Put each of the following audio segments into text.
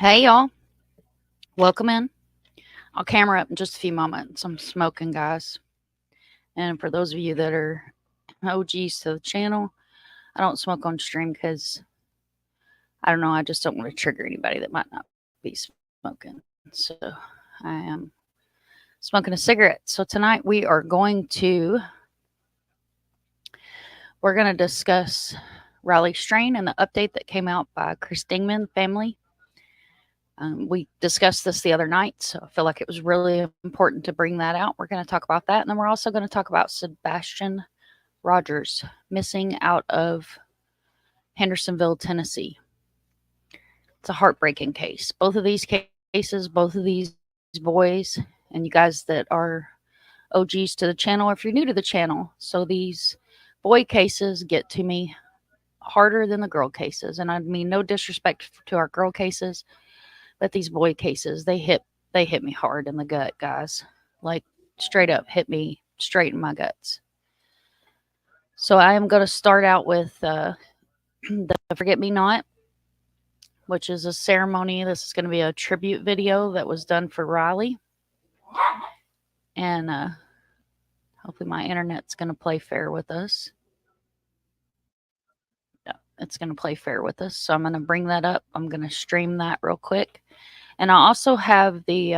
Hey, y'all. Welcome in. I'll camera up in just a few moments. I'm smoking, guys. And for those of you that are OGs to the channel, I don't smoke on stream because I don't know. I just don't want to trigger anybody that might not be smoking. So I am smoking a cigarette. So tonight we're going to discuss Raleigh strain and the update that came out by Chris Dingman family. We discussed this the other night, so I feel like it was really important to bring that out. We're going to talk about that, and then we're also going to talk about Sebastian Rogers missing out of Hendersonville, Tennessee. It's a heartbreaking case. Both of these cases, both of these boys, and you guys that are OGs to the channel, if you're new to the channel, so these boy cases get to me harder than the girl cases, and I mean no disrespect to our girl cases. But these boy cases, they hit me hard in the gut, guys. Like straight up hit me straight in my guts. So I am going to start out with the Forget Me Not, which is a ceremony. This is going to be a tribute video that was done for Riley. And hopefully my internet's going to play fair with us. Yeah, it's going to play fair with us. So I'm going to bring that up. I'm going to stream that real quick. And I also have the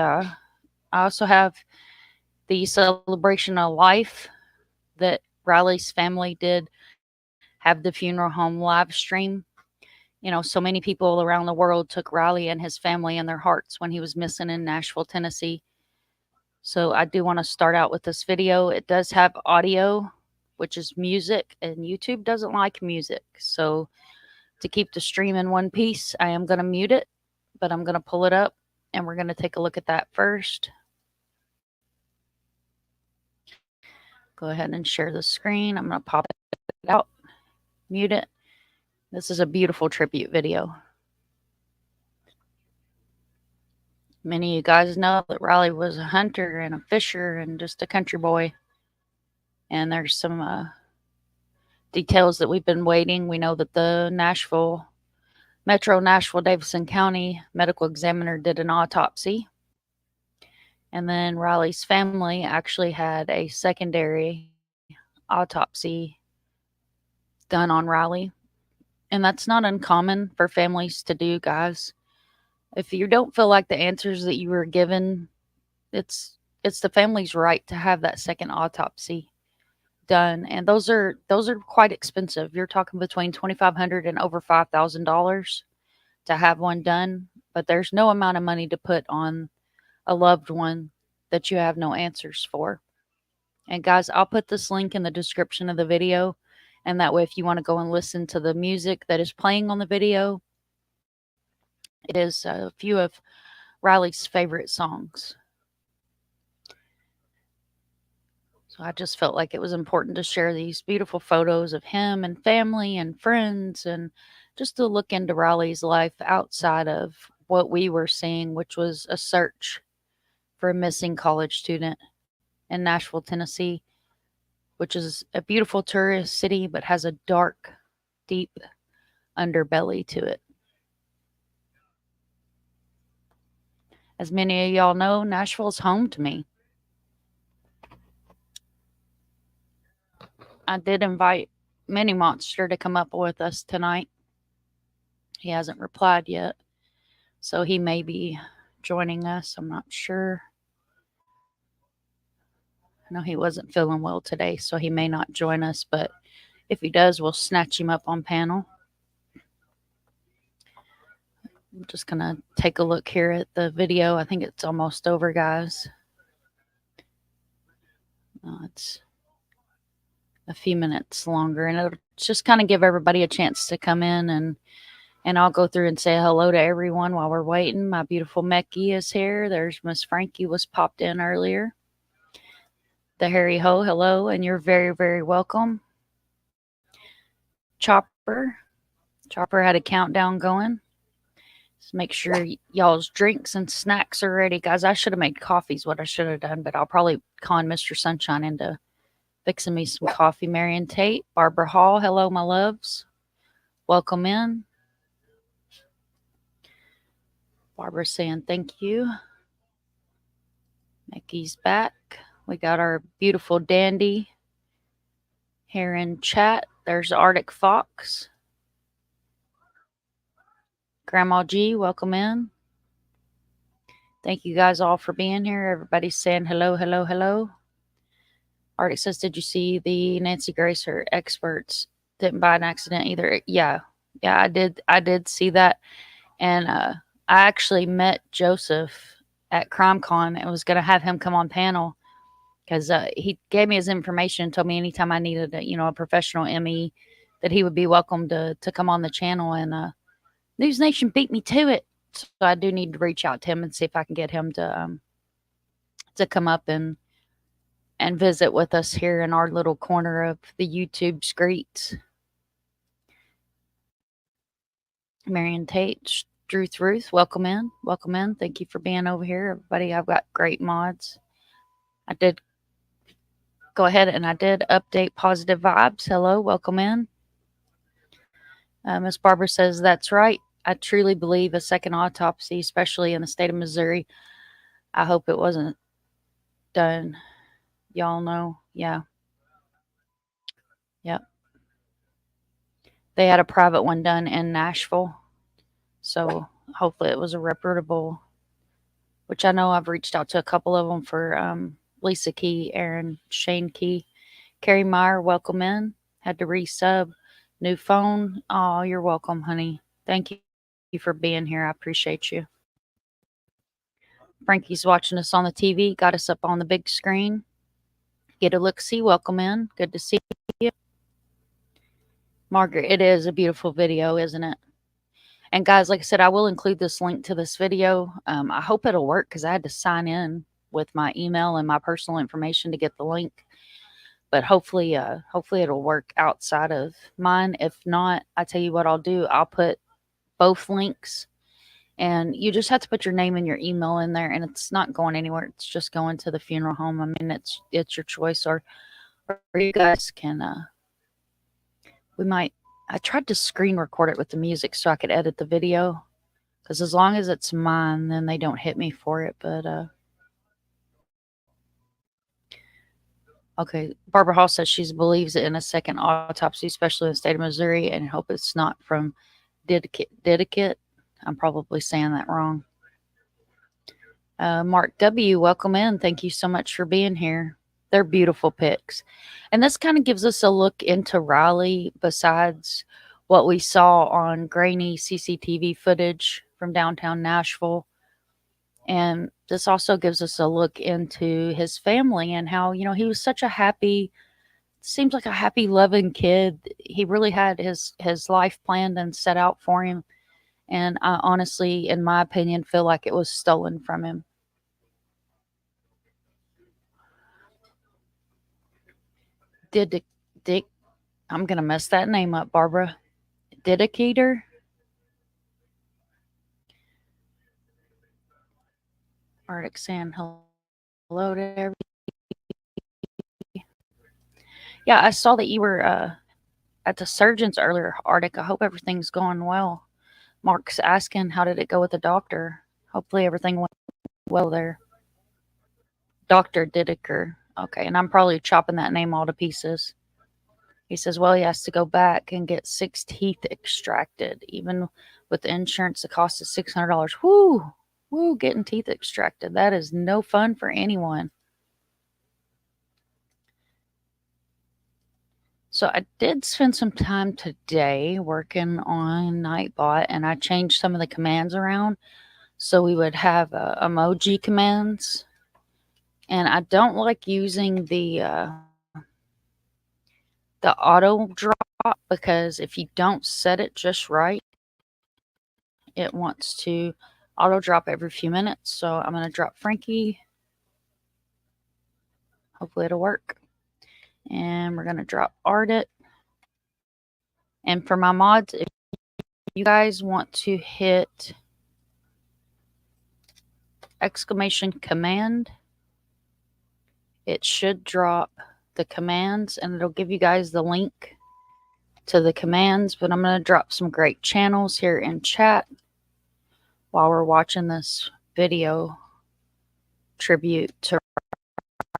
celebration of life that Riley's family did have the funeral home live stream. You know, so many people around the world took Riley and his family in their hearts when he was missing in Nashville, Tennessee. So I do want to start out with this video. It does have audio, which is music, and YouTube doesn't like music. So to keep the stream in one piece, I am going to mute it, but I'm going to pull it up, and we're going to take a look at that first. Go ahead and share the screen. I'm going to pop it out, mute it. This is a beautiful tribute video. Many of you guys know that Riley was a hunter and a fisher and just a country boy. And there's some details that we've been waiting. We know that the Metro Nashville Davidson County medical examiner did an autopsy. And then Riley's family actually had a secondary autopsy done on Riley. And that's not uncommon for families to do, guys. If you don't feel like the answers that you were given, it's the family's right to have that second autopsy done. And those are quite expensive. You're talking between $2,500 and over $5,000 to have one done. But there's no amount of money to put on a loved one that you have no answers for. And guys, I'll put this link in the description of the video. And that way, if you want to go and listen to the music that is playing on the video, it is a few of Riley's favorite songs. So I just felt like it was important to share these beautiful photos of him and family and friends, and just to look into Riley's life outside of what we were seeing, which was a search for a missing college student in Nashville, Tennessee, which is a beautiful tourist city, but has a dark, deep underbelly to it. As many of y'all know, Nashville's home to me. I did invite Mini Monster to come up with us tonight. He hasn't replied yet, so he may be joining us. I'm not sure. I know he wasn't feeling well today, so he may not join us, but if he does, we'll snatch him up on panel. I'm just going to take a look here at the video. I think it's almost over, guys. It's a few minutes longer, and it'll just kind of give everybody a chance to come in, and I'll go through and say hello to everyone while we're waiting. My beautiful Mecky is here. There's Miss Frankie was popped in earlier. The Harry Ho, hello, and you're very, very welcome. Chopper had a countdown going. Just make sure y'all's drinks and snacks are ready. Guys, I should have made coffee is what I should have done, but I'll probably con Mr. Sunshine into fixing me some coffee. Marion Tate, Barbara Hall, hello, my loves. Welcome in. Barbara saying thank you. Mickey's back. We got our beautiful dandy here in chat. There's Arctic Fox. Grandma G, welcome in. Thank you guys all for being here. Everybody's saying hello, hello, hello. Arctic says, did you see the Nancy Grace or experts didn't buy an accident either? Yeah, I did see that. And I actually met Joseph at CrimeCon and was going to have him come on panel because he gave me his information and told me anytime I needed a professional ME that he would be welcome to come on the channel. And News Nation beat me to it. So I do need to reach out to him and see if I can get him to come up and visit with us here in our little corner of the YouTube streets. Marion Tate, Druth Ruth, welcome in. Welcome in. Thank you for being over here, everybody. I've got great mods. I did go ahead and I did update Positive Vibes. Hello, welcome in. Miss Barbara says, that's right. I truly believe a second autopsy, especially in the state of Missouri. I hope it wasn't done. Y'all know. Yeah. Yep. They had a private one done in Nashville. So hopefully it was a reputable, which I know I've reached out to a couple of them for Lisa Key, Aaron, Shane Key. Carrie Meyer, welcome in. Had to resub. New phone. Oh, you're welcome, honey. Thank you for being here. I appreciate you. Frankie's watching us on the TV. Got us up on the big screen. Get a look-see. Welcome in. Good to see you. Margaret, it is a beautiful video, isn't it? And guys, like I said, I will include this link to this video. I hope it'll work because I had to sign in with my email and my personal information to get the link. But hopefully it'll work outside of mine. If not, I tell you what I'll do. I'll put both links, and you just have to put your name and your email in there, and it's not going anywhere. It's just going to the funeral home. I mean, it's your choice, or you guys can. I tried to screen record it with the music so I could edit the video, because as long as it's mine, then they don't hit me for it. But okay, Barbara Hall says she believes in a second autopsy, especially in the state of Missouri, and hope it's not from Didicate. I'm probably saying that wrong. Mark W., welcome in. Thank you so much for being here. They're beautiful pics. And this kind of gives us a look into Raleigh besides what we saw on grainy CCTV footage from downtown Nashville. And this also gives us a look into his family and how, he was such a happy, seems like a happy, loving kid. He really had his life planned and set out for him. And I honestly, in my opinion, feel like it was stolen from him. I'm going to mess that name up, Barbara. Dedicator? Arctic saying hello to everybody. Yeah, I saw that you were at the surgeon's earlier, Arctic. I hope everything's going well. Mark's asking, how did it go with the doctor? Hopefully everything went well there. Dr. Dideker. Okay, and I'm probably chopping that name all to pieces. He says, well, he has to go back and get 6 teeth extracted. Even with the insurance, the cost is $600. Woo, getting teeth extracted. That is no fun for anyone. So I did spend some time today working on Nightbot, and I changed some of the commands around so we would have emoji commands. And I don't like using the auto drop, because if you don't set it just right, it wants to auto drop every few minutes. So I'm going to drop Frankie. Hopefully it'll work. And we're going to drop Ardit. And for my mods, if you guys want to hit exclamation command, it should drop the commands and it'll give you guys the link to the commands. But I'm going to drop some great channels here in chat while we're watching this video tribute to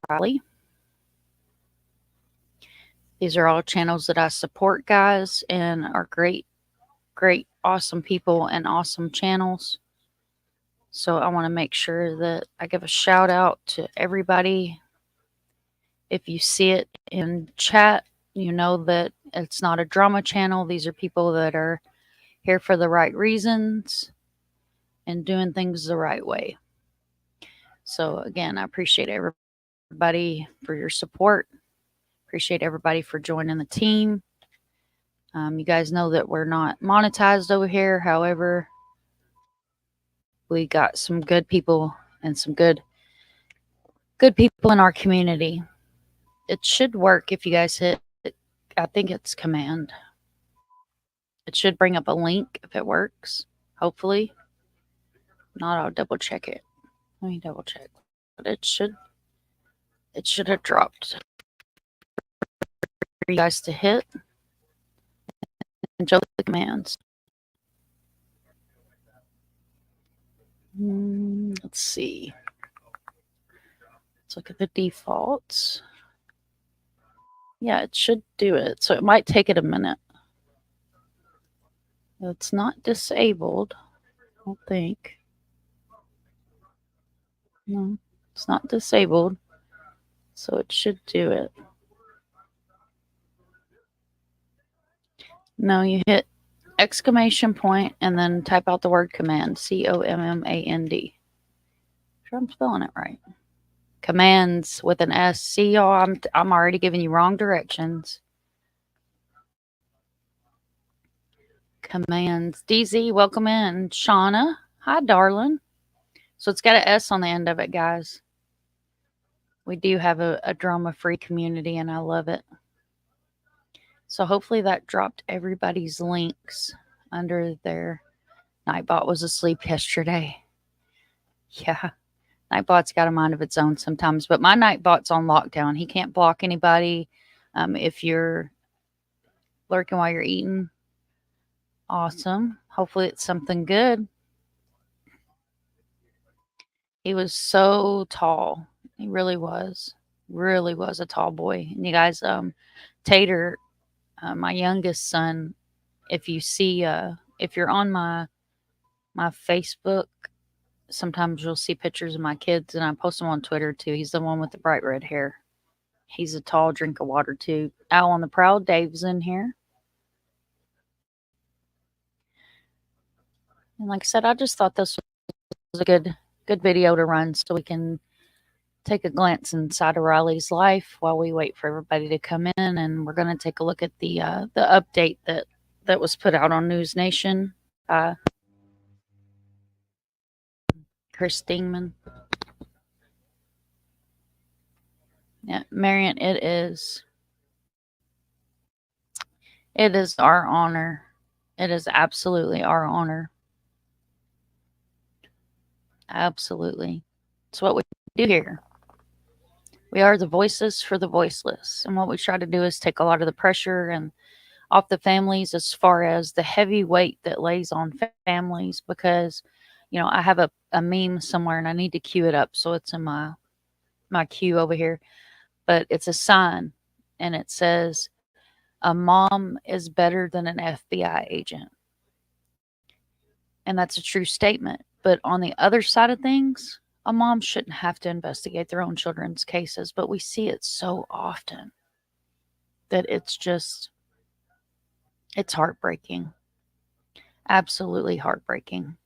Riley. These are all channels that I support, guys, and are great, awesome people and awesome channels. So I want to make sure that I give a shout out to everybody. If you see it in chat, you know that it's not a drama channel. These are people that are here for the right reasons and doing things the right way. So again, I appreciate everybody for your support. Appreciate everybody for joining the team. You guys know that we're not monetized over here. However, we got some good people and some good people in our community. It should work if you guys hit, I think it's command. It should bring up a link if it works, hopefully. Not, I'll double check it. Let me double check. But it should have dropped for you guys to hit and show the commands. Let's see. Let's look at the defaults. Yeah, it should do it. So it might take it a minute. It's not disabled, I don't think. No, it's not disabled. So it should do it. No, you hit exclamation point and then type out the word command. COMMAND. Sure I'm spelling it right. Commands with an S. See, y'all, I'm already giving you wrong directions. Commands. DZ, welcome in. Shauna, hi, darling. So it's got an S on the end of it, guys. We do have a drama-free community, and I love it. So hopefully that dropped everybody's links under there. Nightbot was asleep yesterday. Yeah. Nightbot's got a mind of its own sometimes, but my Nightbot's on lockdown. He can't block anybody. If you're lurking while you're eating, awesome. Hopefully it's something good. He was so tall. He really was a tall boy. And you guys, Tater, my youngest son, if you see, if you're on my Facebook, sometimes you'll see pictures of my kids, and I post them on Twitter too. He's the one with the bright red hair. He's a tall drink of water too. Owl on the Prowl, Dave's in here. And like I said, I just thought this was a good video to run so we can take a glance inside of Riley's life while we wait for everybody to come in. And we're going to take a look at the update that was put out on News Nation. Chris Dingman. Yeah, Marion, it is our honor. It is absolutely our honor. Absolutely. It's what we do here. We are the voices for the voiceless. And what we try to do is take a lot of the pressure and off the families as far as the heavy weight that lays on families, because, you know, I have a meme somewhere and I need to cue it up. So it's in my queue over here, but it's a sign and it says, a mom is better than an FBI agent. And that's a true statement. But on the other side of things, a mom shouldn't have to investigate their own children's cases, but we see it so often that it's heartbreaking. Absolutely heartbreaking.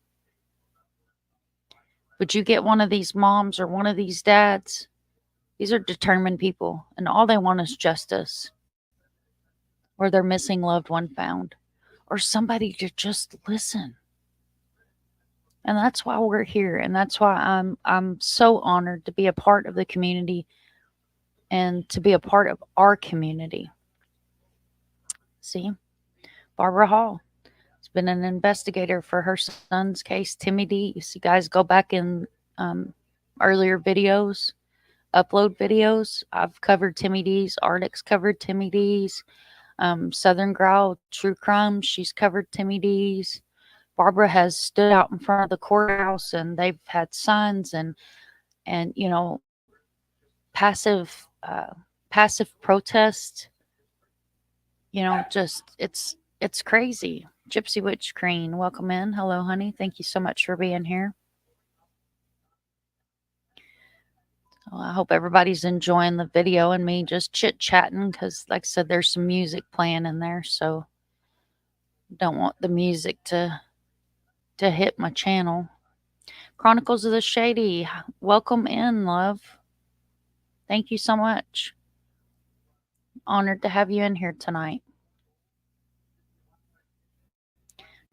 Would you get one of these moms or one of these dads? These are determined people, and all they want is justice, or their missing loved one found, or somebody to just listen. And that's why we're here, and that's why I'm so honored to be a part of the community and to be a part of our community. See, Barbara Hall has been an investigator for her son's case, Timmy D. You guys go back in earlier videos, upload videos. I've covered Timmy D's. Arctic's covered Timmy D's. Southern Growl, True Crime, she's covered Timmy D's. Barbara has stood out in front of the courthouse, and they've had signs and passive protest. Just it's crazy. Gypsy Witch Green, welcome in. Hello, honey. Thank you so much for being here. Well, I hope everybody's enjoying the video and me just chit-chatting because, like I said, there's some music playing in there, so don't want the music to hit my channel. Chronicles of the Shady, welcome in, love. Thank you so much. Honored to have you in here tonight.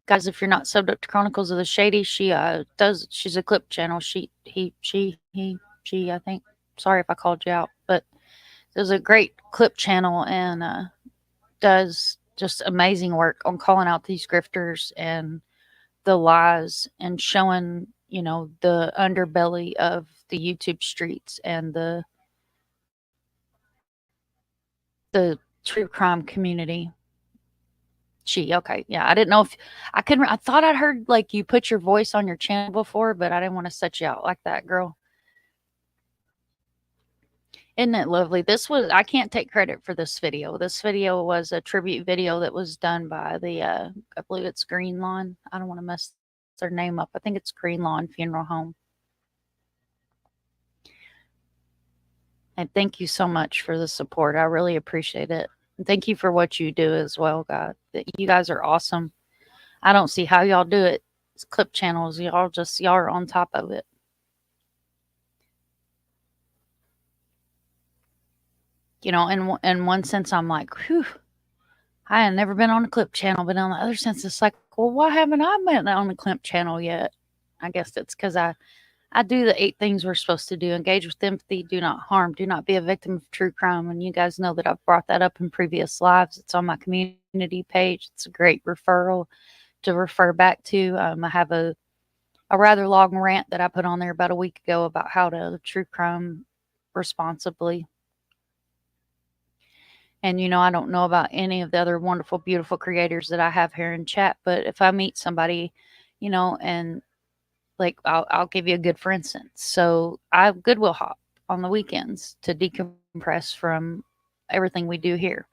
Guys, if you're not subbed up to Chronicles of the Shady, she's a clip channel. She, I think. Sorry if I called you out, but there's a great clip channel and does just amazing work on calling out these grifters and the lies and showing, the underbelly of the YouTube streets and the true crime community. Okay. Yeah. I didn't know if I thought I'd heard like you put your voice on your channel before, but I didn't want to set you out like that, girl. Isn't it lovely? I can't take credit for this video. This video was a tribute video that was done by I believe it's Green Lawn. I don't want to mess their name up. I think it's Green Lawn Funeral Home. And thank you so much for the support. I really appreciate it. And thank you for what you do as well, God. You guys are awesome. I don't see how y'all do it. It's clip channels. Y'all are on top of it. In one sense, I'm like, whew, I had never been on a clip channel. But on the other sense, it's like, well, why haven't I been on a clip channel yet? I guess it's because I do the 8 things we're supposed to do. Engage with empathy, do not harm, do not be a victim of true crime. And you guys know that I've brought that up in previous lives. It's on my community page. It's a great referral to refer back to. I have a rather long rant that I put on there about a week ago about how to true crime responsibly. And, I don't know about any of the other wonderful, beautiful creators that I have here in chat, but if I meet somebody, and like I'll give you a good for instance. So I Goodwill hop on the weekends to decompress from everything we do here.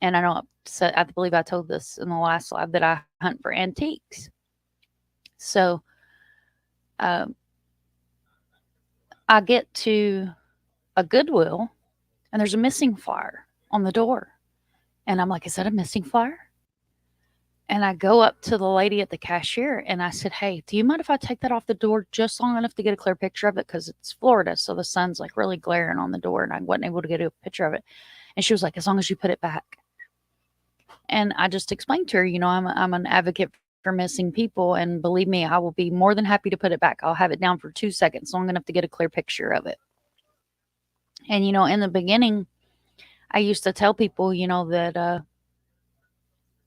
And I believe I told this in the last live that I hunt for antiques. So I get to a Goodwill and there's a missing flyer on the door. And I'm like, is that a missing flyer? And I go up to the lady at the cashier and I said, hey, do you mind if I take that off the door just long enough to get a clear picture of it? Because it's Florida, so the sun's like really glaring on the door and I wasn't able to get a picture of it. And she was like, as long as you put it back. And I just explained to her, I'm an advocate for missing people. And believe me, I will be more than happy to put it back. I'll have it down for 2 seconds, long enough to get a clear picture of it. And, in the beginning, I used to tell people,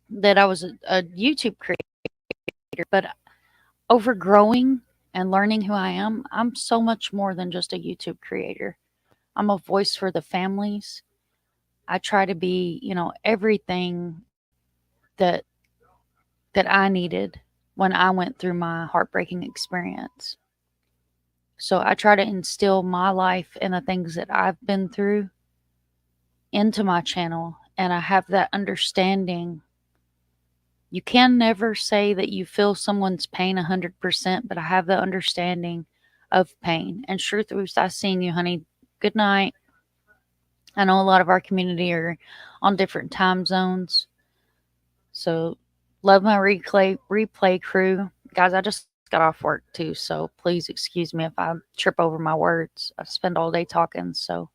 that I was a YouTube creator, but overgrowing and learning who I am, I'm so much more than just a YouTube creator. I'm a voice for the families. I try to be, everything that I needed when I went through my heartbreaking experience. So I try to instill my life and the things that I've been through into my channel, and I have that understanding. You can never say that you feel someone's pain 100%, but I have the understanding of pain. And Truth Roost, I seen you, honey. Good night. I know a lot of our community are on different time zones. So love my replay crew. Guys, I just got off work too, so please excuse me if I trip over my words. I spend all day talking, so.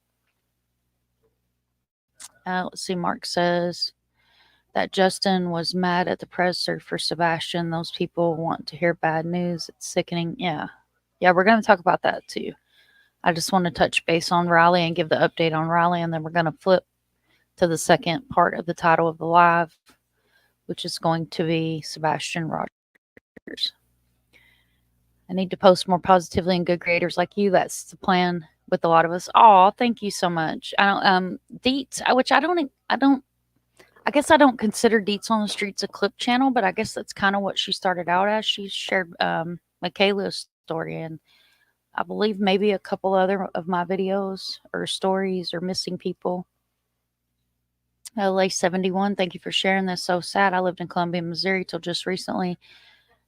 Let's see, Mark says that Justin was mad at the presser for Sebastian. Those people want to hear bad news. It's sickening. Yeah, we're going to talk about that too. I just want to touch base on Riley and give the update on Riley, and then we're going to flip to the second part of the title of the live, which is going to be Sebastian Rogers. I need to post more positively and good creators like you. That's the plan with a lot of us. Oh, thank you so much. I don't Deets, which I I guess I don't consider Deets on the Streets a clip channel, but I guess that's kind of what she started out as. She shared Michaela's story and I believe maybe a couple other of my videos or stories or missing people. LA71, thank you for sharing this. So sad. I lived in Columbia, Missouri till just recently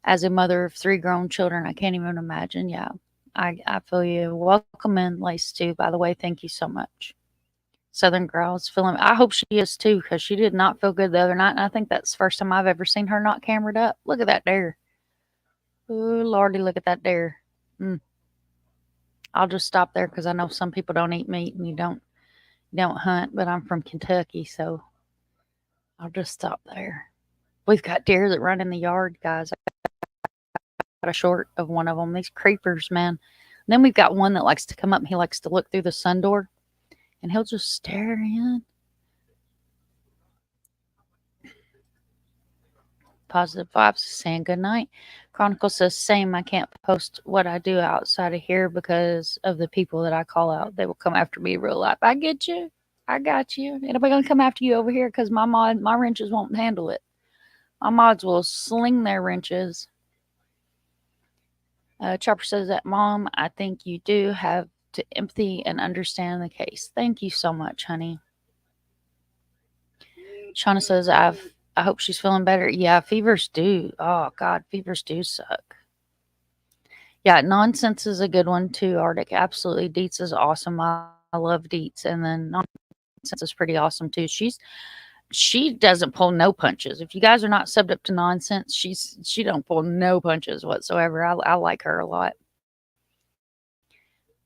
as a mother of 3 grown children. I can't even imagine. Yeah, I feel you. Welcome in, Lace, too, by the way. Thank you so much. Southern Girl's feeling. I hope she is too, because she did not feel good the other night. And I think that's the first time I've ever seen her not camered up. Look at that there. Oh, Lordy, look at that there. Mm. I'll just stop there because I know some people don't eat meat and you don't hunt, but I'm from Kentucky, so I'll just stop there. We've got deer that run in the yard, guys. I got a short of one of them. These creepers, man. And then we've got one that likes to come up and he likes to look through the sun door and he'll just stare in. Positive vibes saying good night. Chronicle says same. I can't post what I do outside of here because of the people that I call out. They will come after me real life. I get you. I got you. Anybody gonna come after you over here because my wrenches won't handle it. My mods will sling their wrenches. Chopper says that mom, I think you do have to empathy and understand the case. Thank you so much, honey. Shauna says I hope she's feeling better. Yeah, fevers do. Oh God, fevers do suck. Yeah, nonsense is a good one too, Arctic. Absolutely. Deets is awesome. I love Deets. And then nonsense is pretty awesome too. She doesn't pull no punches. If you guys are not subbed up to nonsense, she don't pull no punches whatsoever. I like her a lot.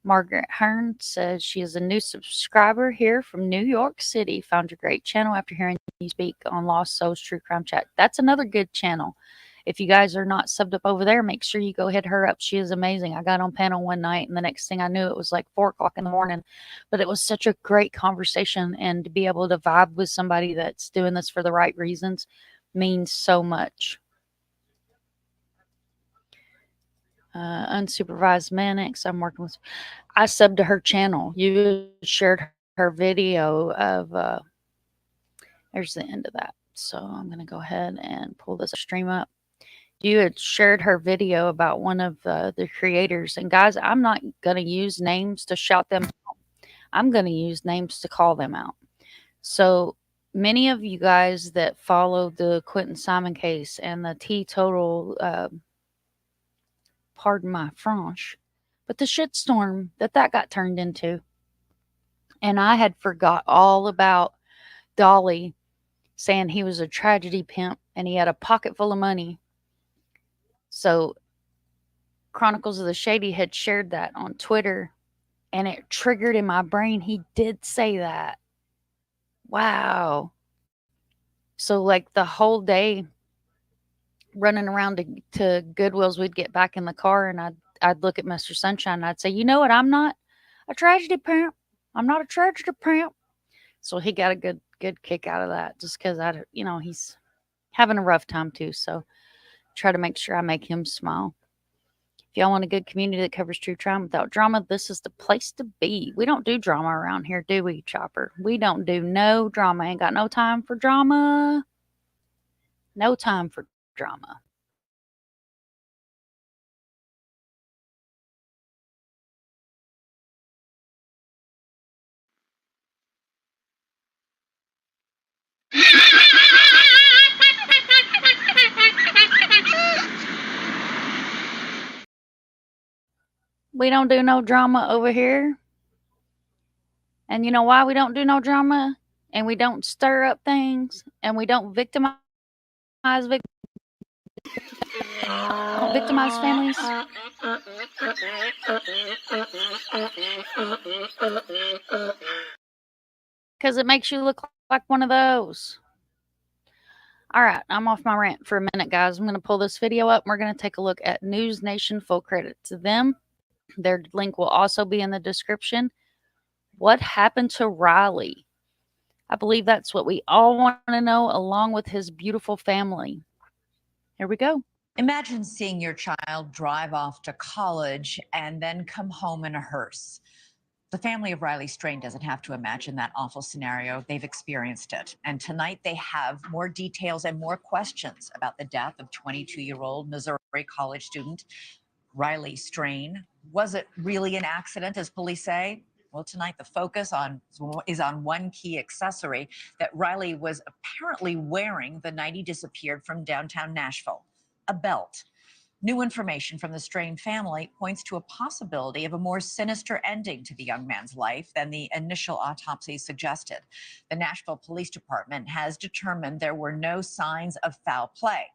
Margaret Hearn says she is a new subscriber here from New York City. Found your great channel after hearing you speak on Lost Souls True Crime Chat. That's another good channel. If you guys are not subbed up over there, make sure you go hit her up. She is amazing. I got on panel one night, and the next thing I knew, it was like 4 o'clock in the morning. But it was such a great conversation, and to be able to vibe with somebody that's doing this for the right reasons means so much. Unsupervised Mannix. I'm working with. I subbed to her channel. You shared her video of. There's the end of that. So I'm going to go ahead and pull this stream up. You had shared her video about one of the creators. And guys, I'm not going to use names to shout them out. I'm going to use names to call them out. So many of you guys that follow the Quentin Simon case and the teetotal, pardon my French, but the shitstorm that got turned into. And I had forgot all about Dolly saying he was a tragedy pimp and he had a pocket full of money. So Chronicles of the Shady had shared that on Twitter and it triggered in my brain. He did say that. Wow. So like the whole day running around to Goodwill's, we'd get back in the car and I'd look at Mr. Sunshine and I'd say, you know what? I'm not a tragedy pimp. I'm not a tragedy pimp. So he got a good kick out of that just because he's having a rough time too. So try to make sure I make him smile. If y'all want a good community that covers true crime without drama, this is the place to be. We don't do drama around here, do we, Chopper? We don't do no drama. Ain't got no time for drama. No time for drama. We don't do no drama over here. And you know why we don't do no drama? And we don't stir up things and we don't victimize families. Because it makes you look like one of those. All right, I'm off my rant for a minute, guys. I'm going to pull this video up. And we're going to take a look at News Nation. Full credit to them. Their link will also be in the description. What happened to Riley? I believe that's what we all want to know, along with his beautiful family. Here we go. Imagine seeing your child drive off to college and then come home in a hearse. The family of Riley Strain doesn't have to imagine that awful scenario. They've experienced it. And tonight they have more details and more questions about the death of 22-year-old Missouri college student Riley Strain. Was it really an accident, as police say? Well, tonight the focus is on one key accessory that Riley was apparently wearing the night he disappeared from downtown Nashville, a belt. New information from the Strain family points to a possibility of a more sinister ending to the young man's life than the initial autopsy suggested. The Nashville Police Department has determined there were no signs of foul play.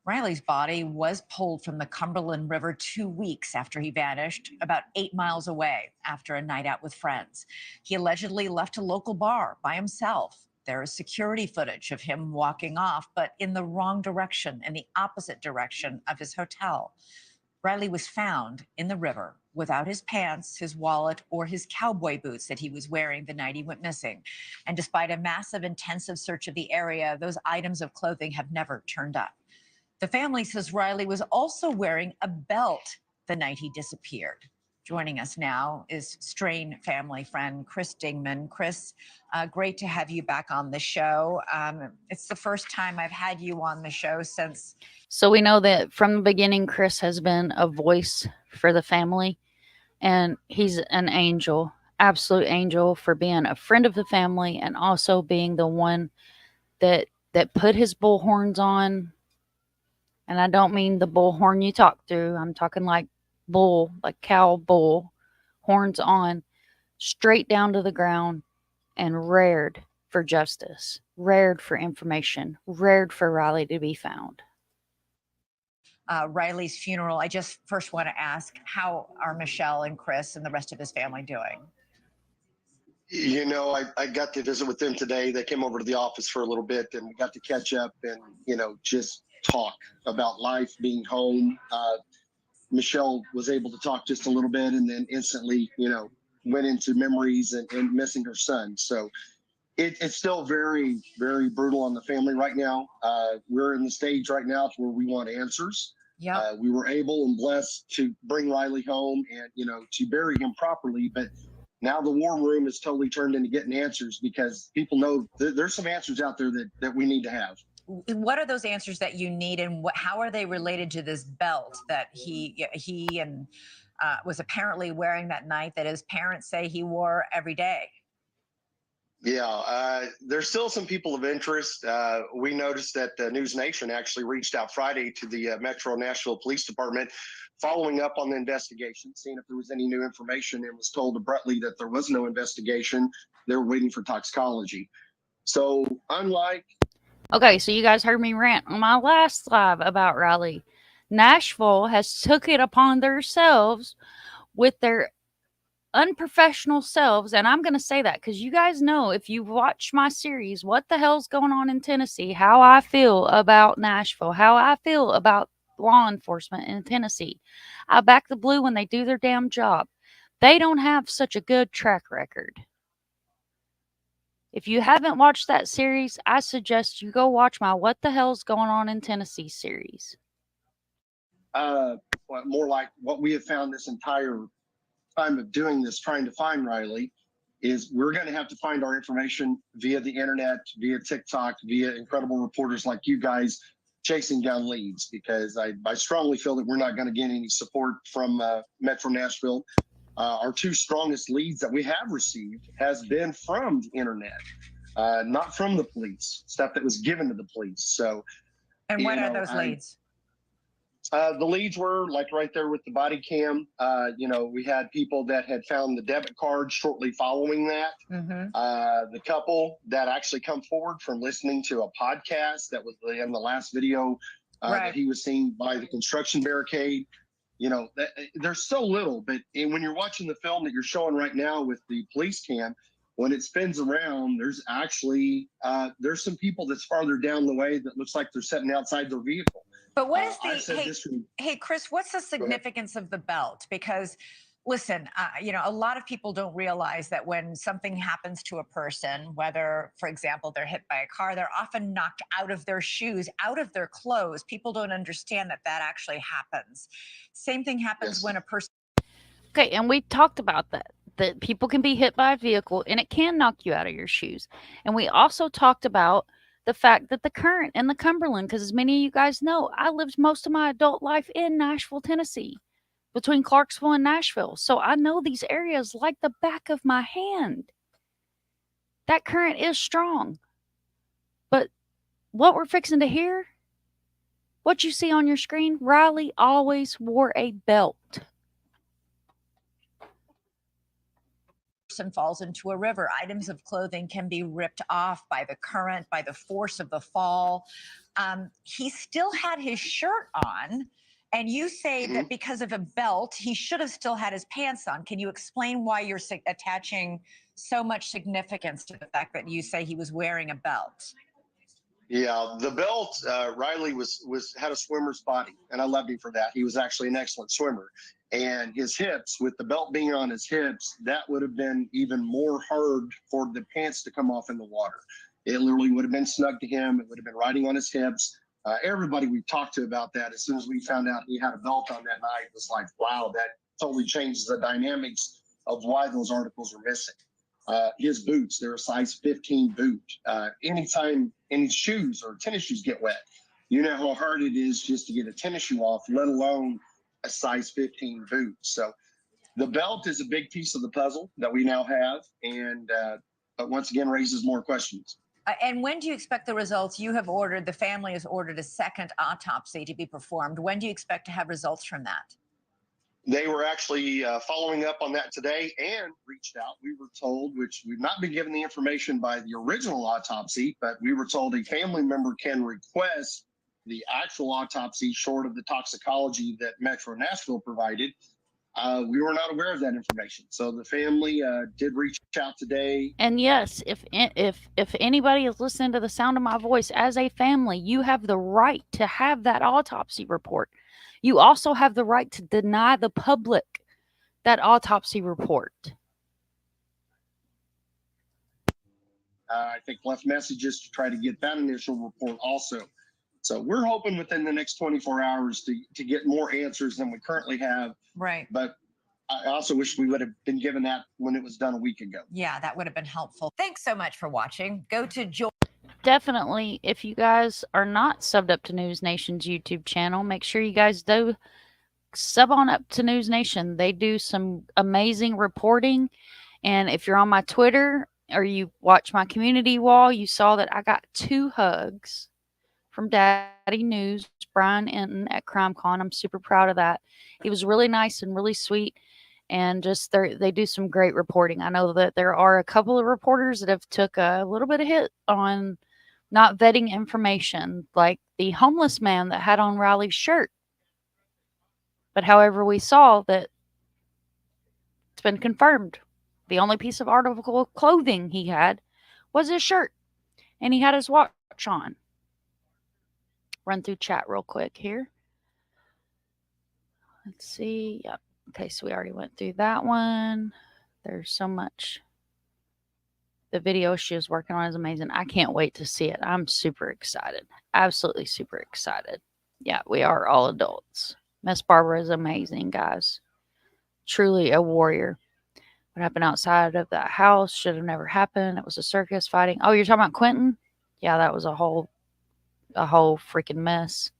Riley's body was pulled from the Cumberland River 2 weeks after he vanished, about 8 miles away after a night out with friends. He allegedly left a local bar by himself. There is security footage of him walking off, but in the wrong direction, in the opposite direction of his hotel. Riley was found in the river without his pants, his wallet, or his cowboy boots that he was wearing the night he went missing. And despite a massive, intensive search of the area, those items of clothing have never turned up. The family says Riley was also wearing a belt the night he disappeared. Joining us now is Strain family friend Chris Dingman. Chris, great to have you back on the show. It's the first time I've had you on the show since. So we know that from the beginning, Chris has been a voice for the family, and he's an angel, absolute angel, for being a friend of the family and also being the one that put his bullhorns on. And I don't mean the bullhorn you talk through. I'm talking like bull, like cow bull, horns on, straight down to the ground, and rared for justice, rared for information, rared for Riley to be found. Riley's funeral, I just first want to ask, how are Michelle and Chris and the rest of his family doing? I got to visit with them today. They came over to the office for a little bit and we got to catch up and, just talk about life, being home. Michelle was able to talk just a little bit and then instantly, went into memories and missing her son. So it's still very, very brutal on the family right now. We're in the stage right now where we want answers. Yeah. We were able and blessed to bring Riley home and, to bury him properly. But now the war room is totally turned into getting answers because people know there's some answers out there that we need to have. What are those answers that you need, and how are they related to this belt that he and was apparently wearing that night that his parents say he wore every day? Yeah, there's still some people of interest. We noticed that News Nation actually reached out Friday to the Metro Nashville Police Department following up on the investigation, seeing if there was any new information, and was told abruptly that there was no investigation. They were waiting for toxicology. So unlike... Okay, so you guys heard me rant on my last live about Riley. Nashville has took it upon themselves with their unprofessional selves, and I'm going to say that because you guys know, if you watch my series, What the Hell's Going On in Tennessee, how I feel about Nashville, how I feel about law enforcement in Tennessee. I back the blue when they do their damn job. They don't have such a good track record. If you haven't watched that series, I suggest you go watch my What the Hell's Going On in Tennessee series. More like what we have found this entire time of doing this, trying to find Riley, is we're going to have to find our information via the internet, via TikTok, via incredible reporters like you guys chasing down leads, because I strongly feel that we're not going to get any support from Metro Nashville. Our two strongest leads that we have received has been from the internet, not from the police, stuff that was given to the police. So, and what are those leads? The leads were like right there with the body cam. We had people that had found the debit card shortly following that. Mm-hmm. The couple that actually come forward from listening to a podcast that was in the last video right. that he was seen by the construction barricade. There's so little, but when you're watching the film that you're showing right now with the police cam, when it spins around, there's actually there's some people that's farther down the way that looks like they're sitting outside their vehicle. But what is hey, Chris, what's the significance of the belt? Because listen, a lot of people don't realize that when something happens to a person, whether, for example, they're hit by a car, they're often knocked out of their shoes, out of their clothes. People don't understand that actually happens. Same thing happens when a person... Okay, and we talked about that. that people can be hit by a vehicle and it can knock you out of your shoes. And we also talked about the fact that the current in the Cumberland, because as many of you guys know, I lived most of my adult life in Nashville, Tennessee, between Clarksville and Nashville. So I know these areas like the back of my hand. That current is strong. But what we're fixing to hear, what you see on your screen, Riley always wore a belt. Person falls into a river, items of clothing can be ripped off by the current, by the force of the fall. He still had his shirt on, and you say that because of a belt, he should have still had his pants on. Can you explain why you're attaching so much significance to the fact that you say he was wearing a belt? Yeah, the belt. Riley had a swimmer's body, and I loved him for that. He was actually an excellent swimmer, and his hips, with the belt being on his hips, that would have been even more hard for the pants to come off in the water. It literally would have been snug to him. It would have been riding on his hips. Everybody we talked to about that, as soon as we found out he had a belt on that night, was like, wow, that totally changes the dynamics of why those articles are missing. His boots, they're a size 15 boot. Anytime any shoes or tennis shoes get wet, you know how hard it is just to get a tennis shoe off, let alone a size 15 boot. So the belt is a big piece of the puzzle that we now have, and but once again raises more questions. And when do you expect the results? You have ordered, the family has ordered a second autopsy to be performed. When do you expect to have results from that? They were actually following up on that today and reached out. We were told, which we've not been given the information by the original autopsy, but we were told a family member can request the actual autopsy short of the toxicology that Metro Nashville provided. We were not aware of that information. So the family did reach out today. And yes, if anybody is listening to the sound of my voice, as a family, you have the right to have that autopsy report. You also have the right to deny the public that autopsy report. I think left messages to try to get that initial report also. So we're hoping within the next 24 hours to get more answers than we currently have. Right. But I also wish we would have been given that when it was done a week ago. Yeah, that would have been helpful. Thanks so much for watching. Go to Definitely, if you guys are not subbed up to News Nation's YouTube channel, make sure you guys do sub on up to News Nation. They do some amazing reporting. And if you're on my Twitter or you watch my community wall, you saw that I got 2 hugs from Daddy News, Brian Enton at CrimeCon. I'm super proud of that. He was really nice and really sweet. And just they do some great reporting. I know that there are a couple of reporters that have took a little bit of hit on not vetting information, like the homeless man that had on Riley's shirt. But however, we saw that it's been confirmed. The only piece of article of clothing he had was his shirt, and he had his watch on. Run through chat real quick here. Let's see. Yep. Okay, so we already went through that one. There's so much. The video she was working on is amazing. I can't wait to see it. I'm super excited. Absolutely super excited. Yeah, we are all adults. Miss Barbara is amazing, guys. Truly a warrior. What happened outside of that house should have never happened. It was a circus fighting. Oh, you're talking about Quentin? Yeah, that was a whole freaking mess.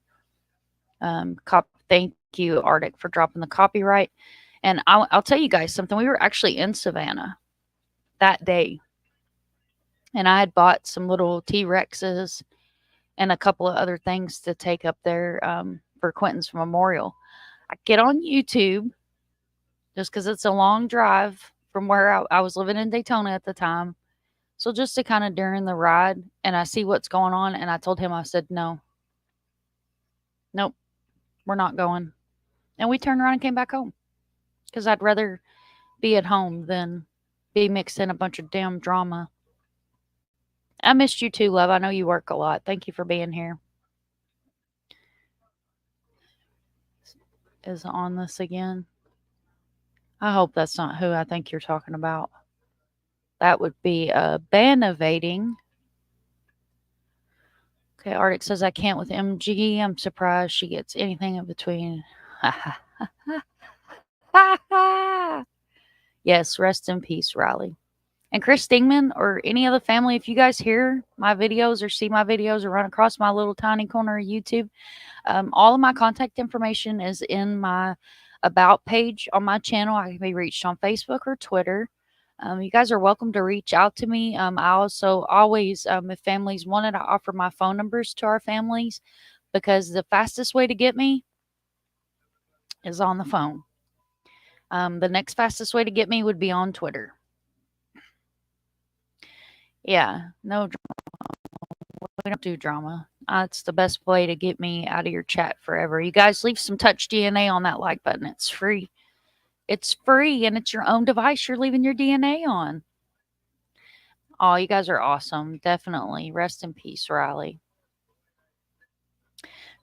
Thank you, Arctic, for dropping the copyright. And I'll tell you guys something. We were actually in Savannah that day, and I had bought some little T-Rexes and a couple of other things to take up there for Quentin's memorial. I get on YouTube just because it's a long drive from where I was living in Daytona at the time. So just to kind of during the ride, and I see what's going on, and I told him, I said, nope, we're not going. And we turned around and came back home because I'd rather be at home than be mixed in a bunch of damn drama. I missed you too, love. I know you work a lot. Thank you for being here. Is on this again. I hope that's not who I think you're talking about. That would be Bannovating. Okay, Arctic says I can't with MG. I'm surprised she gets anything in between. Yes, rest in peace, Riley. And Chris Stingman or any other family, if you guys hear my videos or see my videos or run across my little tiny corner of YouTube, all of my contact information is in my about page on my channel. I can be reached on Facebook or Twitter. You guys are welcome to reach out to me. I also always, if families wanted, I offer my phone numbers to our families because the fastest way to get me is on the phone. The next fastest way to get me would be on Twitter. Yeah, no, we don't do drama. It's the best way to get me out of your chat forever. You guys leave some touch DNA on that like button. It's free. It's free and it's your own device you're leaving your DNA on. Oh, you guys are awesome. Definitely. Rest in peace, Riley.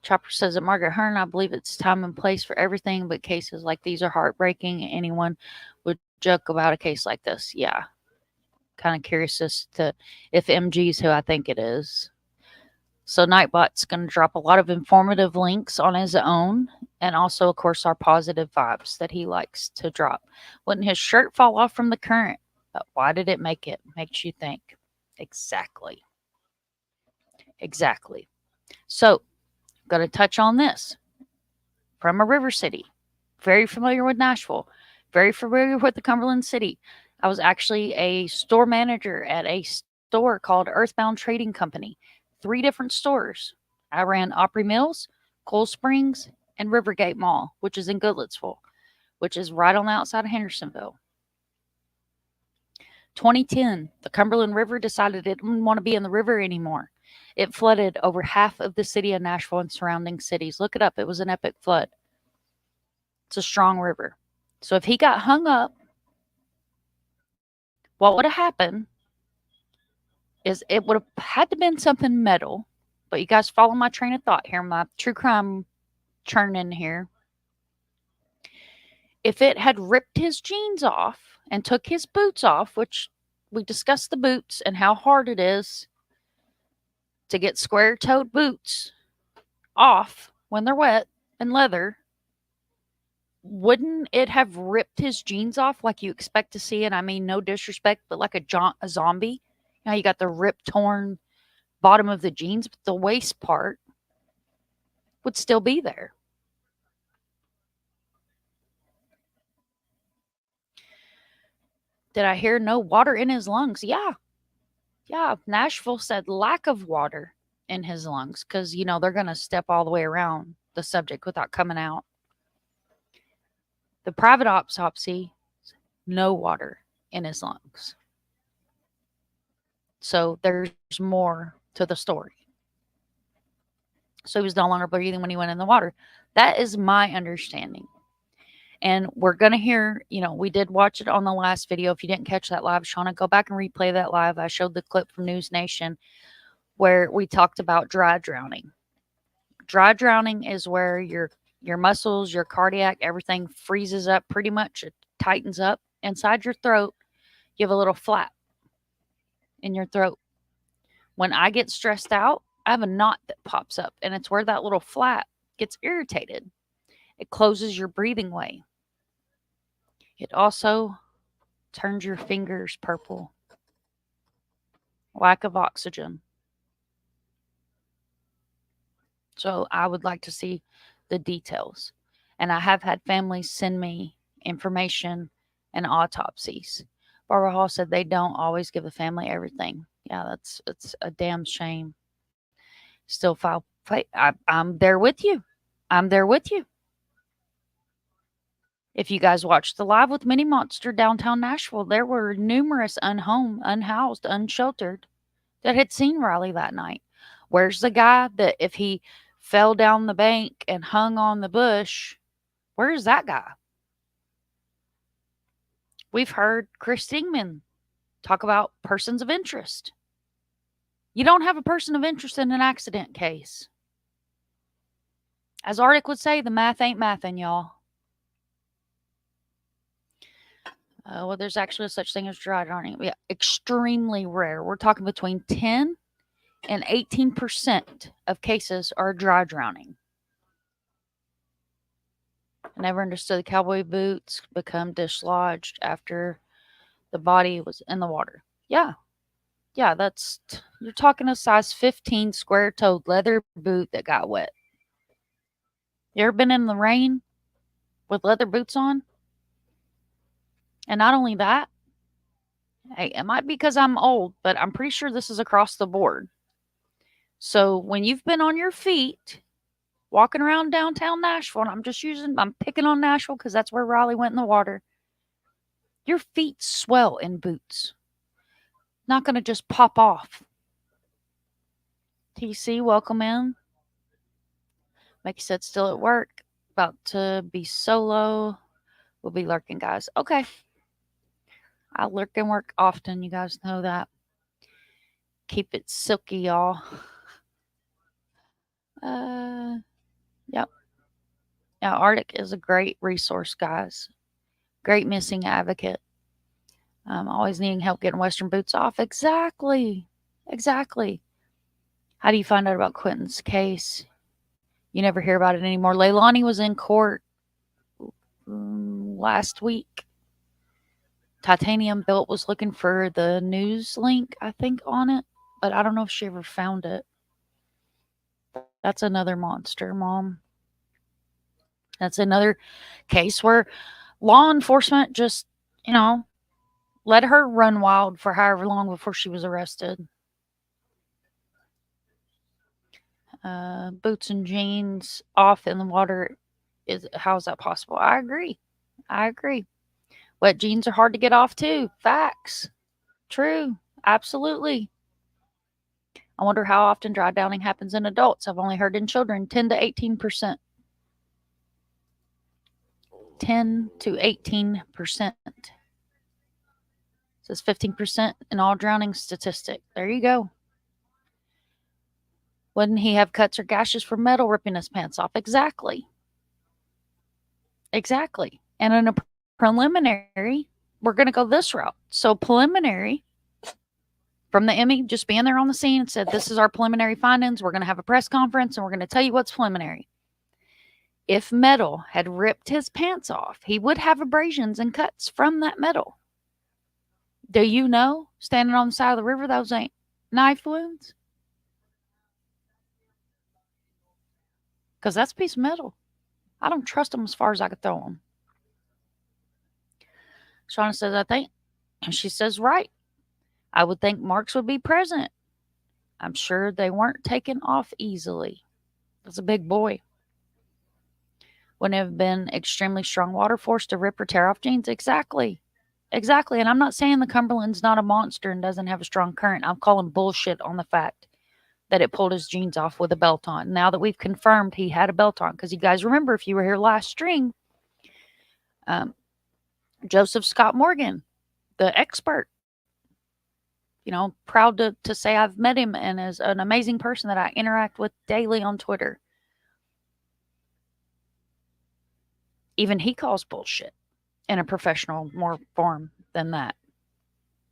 Chopper says that Margaret Hearn, I believe it's time and place for everything, but cases like these are heartbreaking. Anyone would joke about a case like this. Yeah. Kind of curious as to if MG's who I think it is. So Nightbot's going to drop a lot of informative links on his own, and also, of course, our positive vibes that he likes to drop. Wouldn't his shirt fall off from the current? But why did it make it? Makes you think. Exactly. Exactly. So, going to touch on this. From a river city. Very familiar with Nashville. Very familiar with the Cumberland City. I was actually a store manager at a store called Earthbound Trading Company. 3 different stores. I ran Opry Mills, Cool Springs, and Rivergate Mall, which is in Goodlettsville, which is right on the outside of Hendersonville. 2010, the Cumberland River decided it didn't want to be in the river anymore. It flooded over half of the city of Nashville and surrounding cities. Look it up. It was an epic flood. It's a strong river. So if he got hung up, what would have happened is it would have had to been something metal. But you guys follow my train of thought here, my true crime churn in here. If it had ripped his jeans off and took his boots off, which we discussed the boots and how hard it is to get square-toed boots off when they're wet and leather, wouldn't it have ripped his jeans off like you expect to see? And I mean, no disrespect, but like a zombie. You know, you got the ripped, torn bottom of the jeans, but the waist part would still be there. Did I hear no water in his lungs? Yeah. Yeah. Nashville said lack of water in his lungs because, you know, they're going to step all the way around the subject without coming out. The private autopsy, no water in his lungs. So there's more to the story. So he was no longer breathing when he went in the water. That is my understanding. And we're going to hear, you know, we did watch it on the last video. If you didn't catch that live, Shauna, go back and replay that live. I showed the clip from News Nation where we talked about dry drowning. Dry drowning is where your muscles, your cardiac, everything freezes up pretty much. It tightens up inside your throat. You have a little flap in your throat. When I get stressed out, I have a knot that pops up, and it's where that little flap gets irritated. It closes your breathing way. It also turns your fingers purple. Lack of oxygen. So I would like to see the details. And I have had families send me information and autopsies. Barbara Hall said they don't always give the family everything. Yeah, it's a damn shame. Still file. I'm there with you. I'm there with you. If you guys watched the live with Mini Monster downtown Nashville, there were numerous unhoused, unsheltered that had seen Riley that night. Where's the guy that if he fell down the bank and hung on the bush, where's that guy? We've heard Chris Stingman talk about persons of interest. You don't have a person of interest in an accident case. As Arctic would say, the math ain't mathin', y'all. Well, there's actually such thing as dry drowning. Yeah, extremely rare. We're talking between 10 and 18% of cases are dry drowning. I never understood the cowboy boots become dislodged after the body was in the water. Yeah, yeah, you're talking a size 15 square toed leather boot that got wet. You ever been in the rain with leather boots on? And not only that, hey, it might be because I'm old, but I'm pretty sure this is across the board. So when you've been on your feet walking around downtown Nashville, and I'm picking on Nashville because that's where Raleigh went in the water, your feet swell in boots. Not going to just pop off. TC, welcome in. Mickey said, still at work. About to be solo. We'll be lurking, guys. Okay. I lurk and work often. You guys know that. Keep it silky, y'all. Yep. Yeah, Arctic is a great resource, guys. Great missing advocate. Always needing help getting Western boots off. Exactly. Exactly. How do you find out about Quentin's case? You never hear about it anymore. Leilani was in court last week. Titanium Built was looking for the news link, I think, on it, but I don't know if she ever found it. That's another monster, Mom. That's another case where law enforcement just, let her run wild for however long before she was arrested. Boots and jeans off in the water, how is that possible? I agree. Wet jeans are hard to get off too. Facts. True. Absolutely. I wonder how often dry downing happens in adults. I've only heard in children 10 to 18%. 10 to 18%. It says 15% in all drowning statistic. There you go. Wouldn't he have cuts or gashes from metal ripping his pants off? Exactly. And in a preliminary, we're going to go this route. So preliminary, from the Emmy, just being there on the scene and said, this is our preliminary findings. We're going to have a press conference and we're going to tell you what's preliminary. If metal had ripped his pants off, he would have abrasions and cuts from that metal. Do you know, standing on the side of the river, those ain't knife wounds? Because that's a piece of metal. I don't trust them as far as I could throw them. Shauna says, I think. And she says, right. I would think marks would be present. I'm sure they weren't taken off easily. That's a big boy. Wouldn't have been extremely strong water force to rip or tear off jeans. Exactly. And I'm not saying the Cumberland's not a monster and doesn't have a strong current. I'm calling bullshit on the fact that it pulled his jeans off with a belt on. Now that we've confirmed he had a belt on, because you guys remember, if you were here last string, Joseph Scott Morgan, the expert, proud to say I've met him and is an amazing person that I interact with daily on Twitter. Even he calls bullshit in a professional more form than that.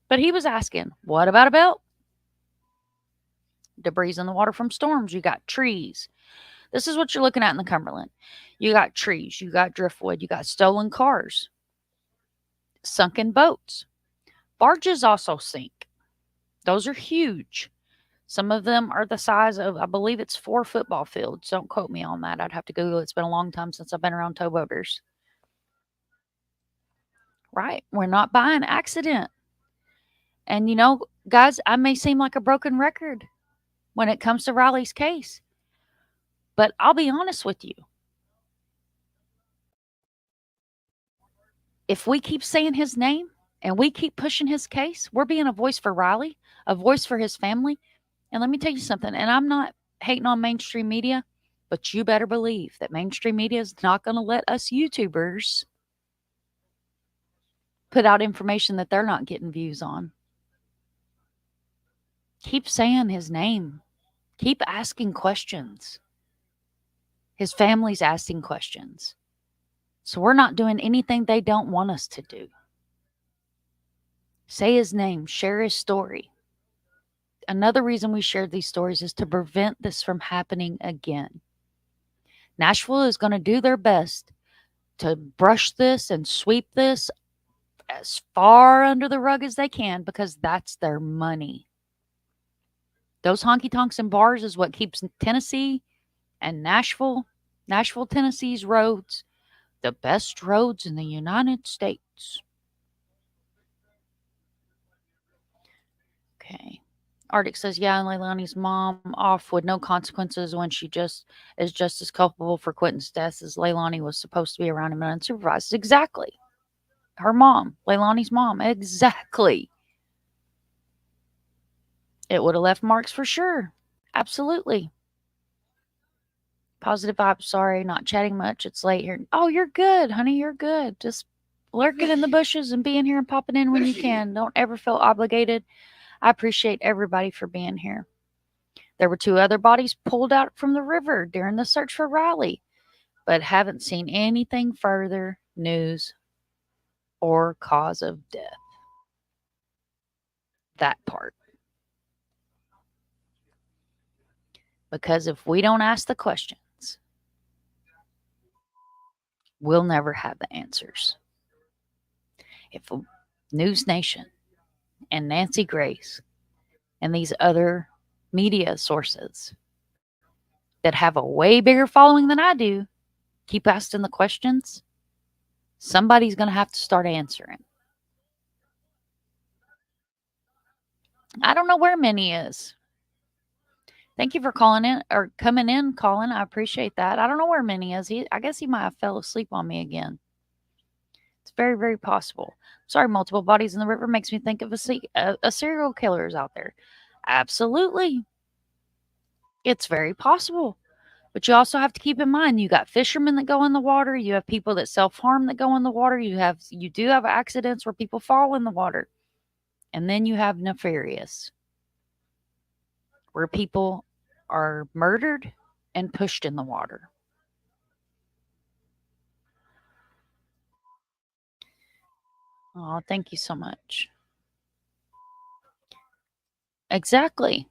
But he was asking, what about a belt? Debris in the water from storms. You got trees. This is what you're looking at in the Cumberland. You got trees. You got driftwood. You got stolen cars. Sunken boats. Barges also sink. Those are huge. Some of them are the size of, I believe it's 4 football fields. Don't quote me on that. I'd have to Google it. It's been a long time since I've been around towboaters. Right. We're not buying accident. And guys, I may seem like a broken record when it comes to Riley's case. But I'll be honest with you. If we keep saying his name and we keep pushing his case, we're being a voice for Riley, a voice for his family. And let me tell you something, and I'm not hating on mainstream media, but you better believe that mainstream media is not going to let us YouTubers put out information that they're not getting views on. Keep saying his name. Keep asking questions. His family's asking questions. So we're not doing anything they don't want us to do. Say his name. Share his story. Another reason we shared these stories is to prevent this from happening again. Nashville is going to do their best to brush this and sweep this as far under the rug as they can because that's their money. Those honky tonks and bars is what keeps Tennessee and Nashville, Tennessee's roads the best roads in the United States. Okay. Arctic says, yeah, and Leilani's mom off with no consequences when she just as culpable for Quentin's death as Leilani was supposed to be around him and unsupervised. Exactly. Her mom, Leilani's mom. Exactly. It would have left marks for sure. Absolutely. Positive vibes. Sorry, not chatting much. It's late here. Oh, you're good, honey. You're good. Just lurking in the bushes and being here and popping in when you can. Don't ever feel obligated. I appreciate everybody for being here. There were 2 other bodies pulled out from the river during the search for Riley, but haven't seen anything further news or cause of death. That part. Because if we don't ask the questions, we'll never have the answers. If News Nation and Nancy Grace and these other media sources that have a way bigger following than I do keep asking the questions, somebody's going to have to start answering. I don't know where Minnie is. Thank you for calling in or coming in, Colin. I appreciate that. I don't know where Minnie is. I guess he might have fell asleep on me again. It's very, very possible. Sorry, multiple bodies in the river makes me think of a serial killers out there. Absolutely. It's very possible. But you also have to keep in mind you got fishermen that go in the water, you have people that self-harm that go in the water, you do have accidents where people fall in the water. And then you have nefarious, where people are murdered and pushed in the water. Oh, thank you so much. Exactly.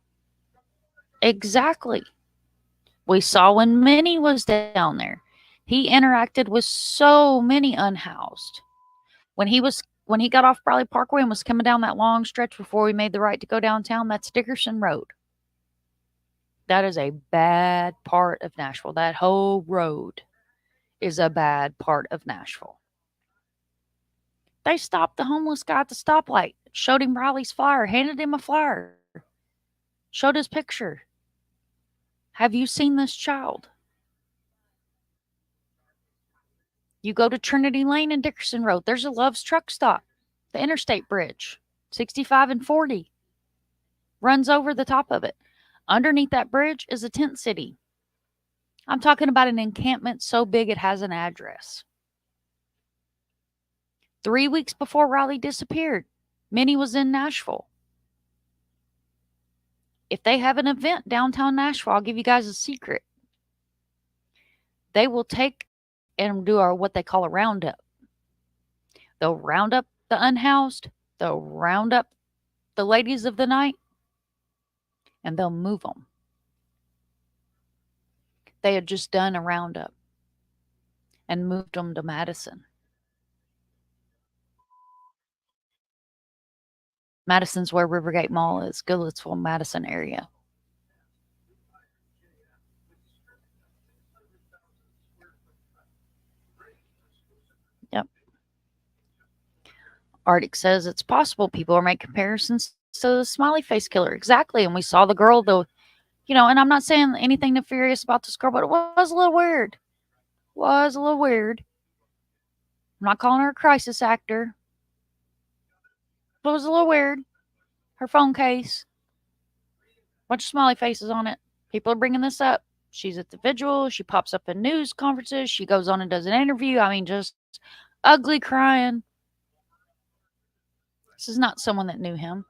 Exactly. We saw when Minnie was down there. He interacted with so many unhoused. When he got off Briley Parkway and was coming down that long stretch before we made the right to go downtown, that's Dickerson Road. That is a bad part of Nashville. That whole road is a bad part of Nashville. They stopped the homeless guy at the stoplight, showed him Riley's flyer, handed him a flyer, showed his picture. Have you seen this child? You go to Trinity Lane and Dickerson Road, there's a Love's truck stop. The interstate bridge, 65 and 40, runs over the top of it. Underneath that bridge is a tent city. I'm talking about an encampment so big it has an address. 3 weeks before Riley disappeared, Minnie was in Nashville. If they have an event downtown Nashville, I'll give you guys a secret. They will take and do what they call a roundup. They'll round up the unhoused, they'll round up the ladies of the night, and they'll move them. They had just done a roundup and moved them to Madison. Madison's where Rivergate Mall is, Goodlettsville, Madison area. Yep. Arctic says it's possible people are making comparisons to the smiley face killer. Exactly. And we saw the girl, though, and I'm not saying anything nefarious about this girl, but it was a little weird. I'm not calling her a crisis actor. But it was a little weird. Her phone case, bunch of smiley faces on it. People are bringing this up. She's at the vigil. She pops up in news conferences. She goes on and does an interview. I mean, just ugly crying. This is not someone that knew him.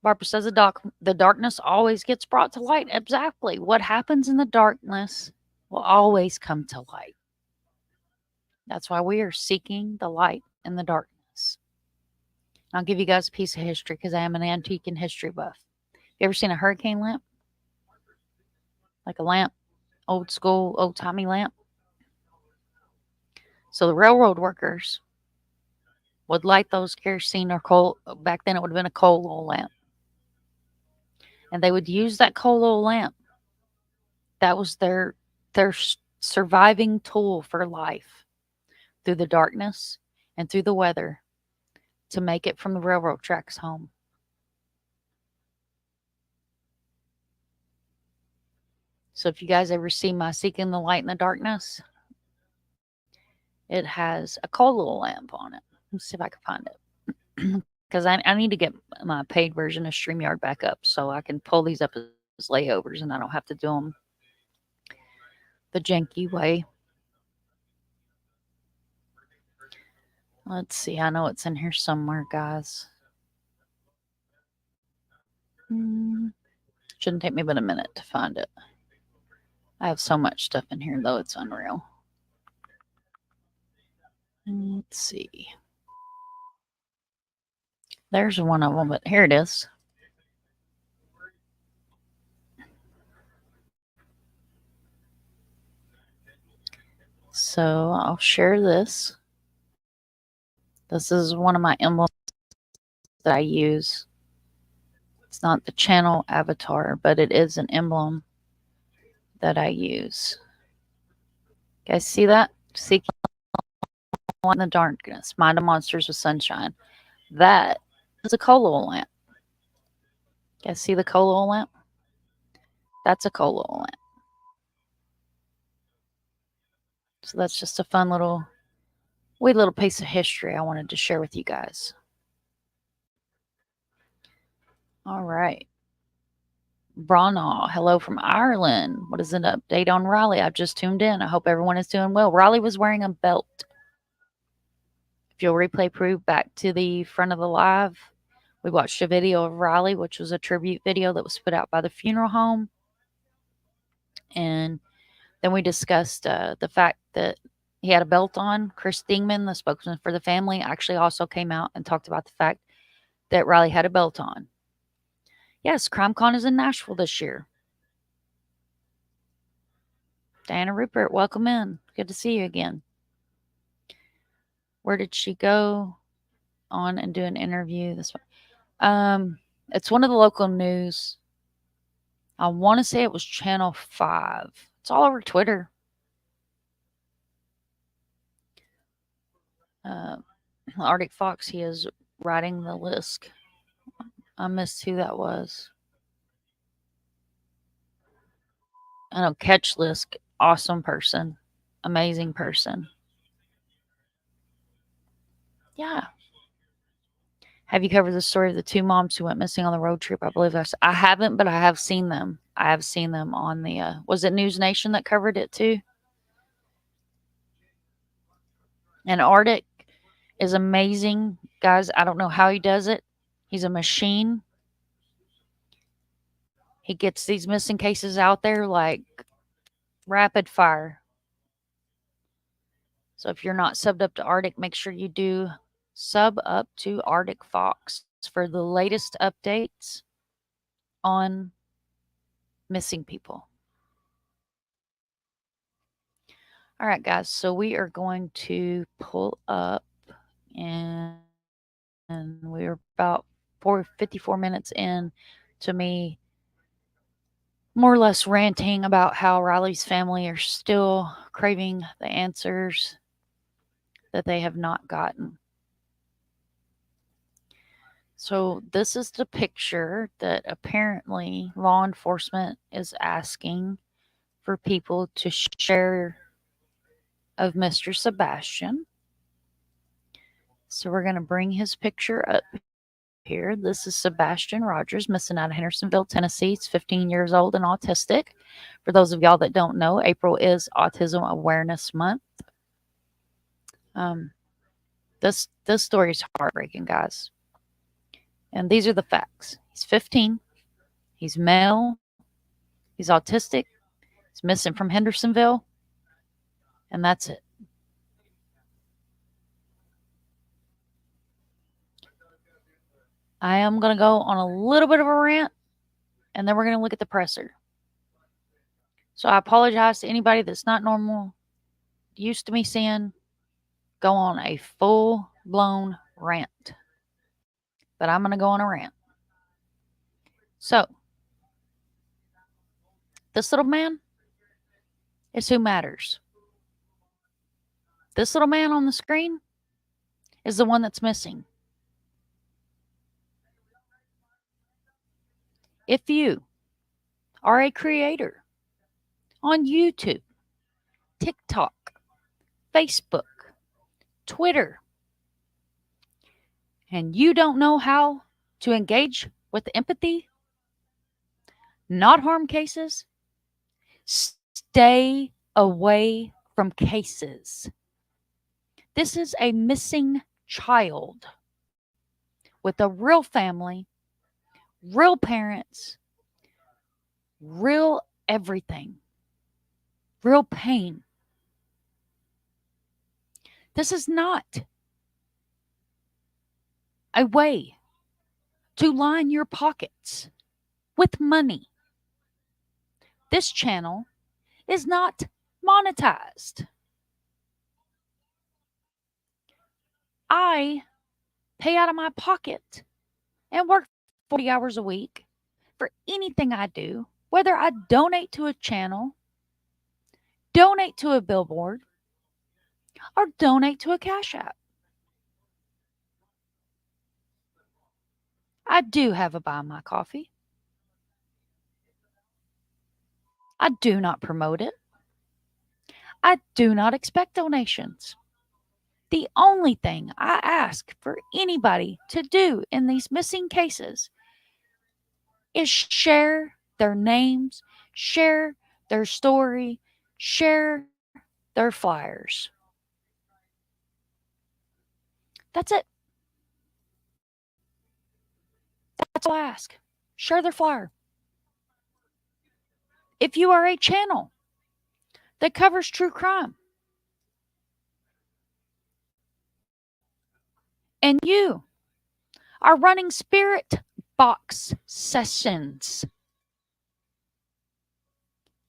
Barbara says the darkness always gets brought to light. Exactly. What happens in the darkness will always come to light. That's why we are seeking the light in the darkness. I'll give you guys a piece of history because I am an antique and history buff. You ever seen a hurricane lamp? Like a lamp old school, old timey lamp. So the railroad workers would light those kerosene or coal. Back then, it would have been a coal oil lamp, and they would use that coal oil lamp. That was their surviving tool for life through the darkness and through the weather to make it from the railroad tracks home. So if you guys ever see my Seeking the Light in the Darkness, it has a coal oil lamp on it. Let's see if I can find it. Because I need to get my paid version of StreamYard back up so I can pull these up as layovers and I don't have to do them the janky way. Let's see. I know it's in here somewhere, guys. Shouldn't take me but a minute to find it. I have so much stuff in here, though. It's unreal. Let's see. There's one of them, but here it is. So I'll share this. This is one of my emblems that I use. It's not the channel avatar, but it is an emblem that I use. You guys see that? Seek in the darkness, mind of monsters with sunshine. That is a coal oil lamp. You guys see the coal oil lamp? That's a coal oil lamp. So that's just a fun little, wee little piece of history I wanted to share with you guys. All right. Branaugh, hello from Ireland. What is an update on Raleigh? I've just tuned in. I hope everyone is doing well. Raleigh was wearing a belt. If you'll replay proof back to the front of the live, we watched a video of Raleigh, which was a tribute video that was put out by the funeral home. And then we discussed the fact that he had a belt on. Chris Dingman, the spokesman for the family, actually also came out and talked about the fact that Raleigh had a belt on. Yes, CrimeCon is in Nashville this year. Diana Rupert, welcome in. Good to see you again. Where did she go on and do an interview? This one. It's one of the local news. I want to say it was Channel 5. It's all over Twitter. Arctic Fox, he is riding the list. I missed who that was. I know Catch Lisk, awesome person, amazing person. Yeah. Have you covered the story of the two moms who went missing on the road trip? I believe I haven't, but I have seen them. I have seen them on the, was it News Nation that covered it too? And Arctic is amazing. Guys, I don't know how he does it. He's a machine. He gets these missing cases out there like rapid fire. So if you're not subbed up to Arctic, make sure you do sub up to Arctic Fox for the latest updates on missing people. All right, guys. So we are going to pull up, and we're about 54 minutes in to me more or less ranting about how Riley's family are still craving the answers that they have not gotten. So this is the picture that apparently law enforcement is asking for people to share of Mr. Sebastian. So we're going to bring his picture up here. This is Sebastian Rogers, missing out of Hendersonville, Tennessee. He's 15 years old and autistic. For those of y'all that don't know, April is Autism Awareness Month. This story is heartbreaking, guys. And these are the facts. He's 15. He's male. He's autistic. He's missing from Hendersonville. And that's it. I am going to go on a little bit of a rant, and then we're going to look at the presser. So I apologize to anybody that's not normal, used to me seeing go on a full blown rant. But I'm going to go on a rant. So, this little man is who matters. This little man on the screen is the one that's missing. If you are a creator on YouTube, TikTok, Facebook, Twitter, and you don't know how to engage with empathy, not harm cases, stay away from cases. This is a missing child with a real family, real parents, real everything, real pain. This is not a way to line your pockets with money. This channel is not monetized. I pay out of my pocket and work 40 hours a week for anything I do, whether I donate to a channel, donate to a billboard, or donate to a Cash App. I do have a Buy My Coffee. I do not promote it. I do not expect donations. The only thing I ask for anybody to do in these missing cases is share their names, share their story, share their flyers. That's it. That's all I ask. Share their flyer. If you are a channel that covers true crime and you are running spirit box sessions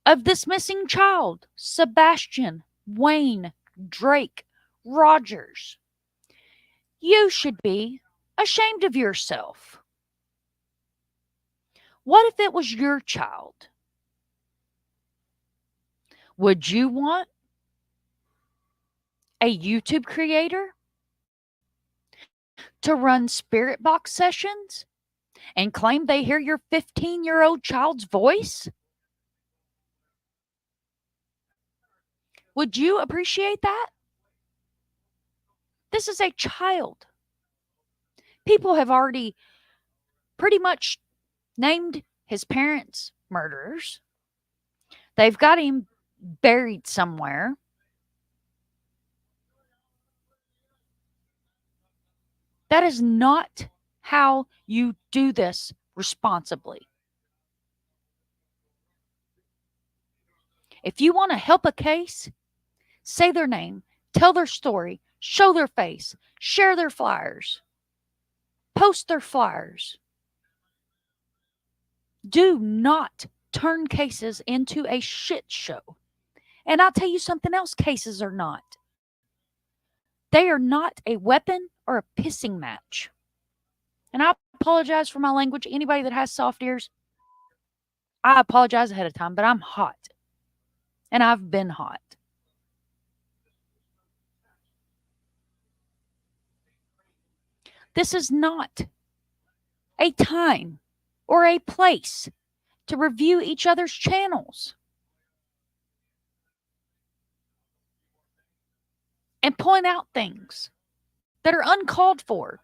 of this missing child, Sebastian, Wayne, Drake, Rogers, you should be ashamed of yourself. What if it was your child? Would you want a YouTube creator to run spirit box sessions and claim they hear your 15-year-old child's voice? Would you appreciate that? This is a child. People have already pretty much named his parents murderers. They've got him buried somewhere. That is not how you do this responsibly. If you want to help a case, say their name, tell their story, show their face, share their flyers, post their flyers. Do not turn cases into a shit show. And I'll tell you something else cases are not. They are not a weapon or a pissing match. And I apologize for my language. Anybody that has soft ears, I apologize ahead of time, but I'm hot. And I've been hot. This is not a time or a place to review each other's channels and point out things that are uncalled for.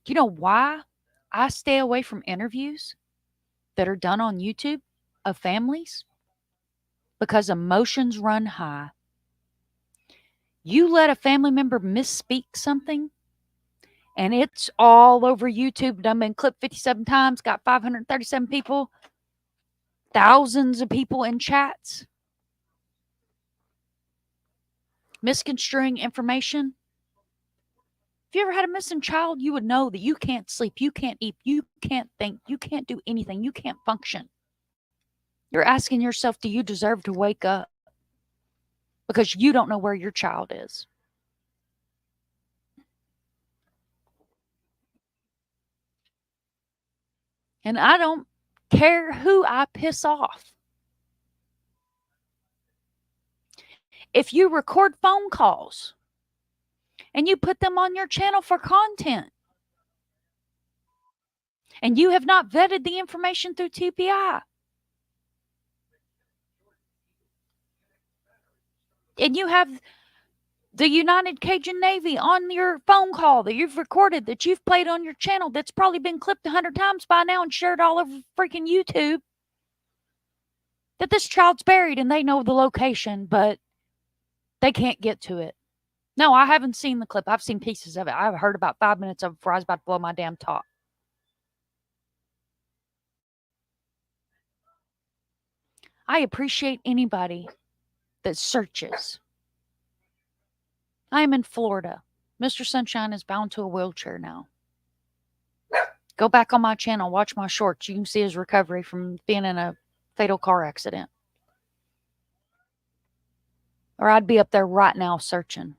Do you know why I stay away from interviews that are done on YouTube of families? Because emotions run high. You let a family member misspeak something, and it's all over YouTube, done been clipped 57 times, got 537 people, thousands of people in chats, misconstruing information. If you ever had a missing child, you would know that you can't sleep, you can't eat, you can't think, you can't do anything, you can't function. You're asking yourself, do you deserve to wake up? Because you don't know where your child is. And I don't care who I piss off. If you record phone calls and you put them on your channel for content, and you have not vetted the information through TPI, and you have the United Cajun Navy on your phone call that you've recorded, that you've played on your channel, that's probably been clipped 100 times by now and shared all over freaking YouTube, that this child's buried and they know the location, but they can't get to it. No, I haven't seen the clip. I've seen pieces of it. I've heard about 5 minutes of it before I was about to blow my damn top. I appreciate anybody that searches. I am in Florida. Mr. Sunshine is bound to a wheelchair now. Go back on my channel, watch my shorts. You can see his recovery from being in a fatal car accident. Or I'd be up there right now searching.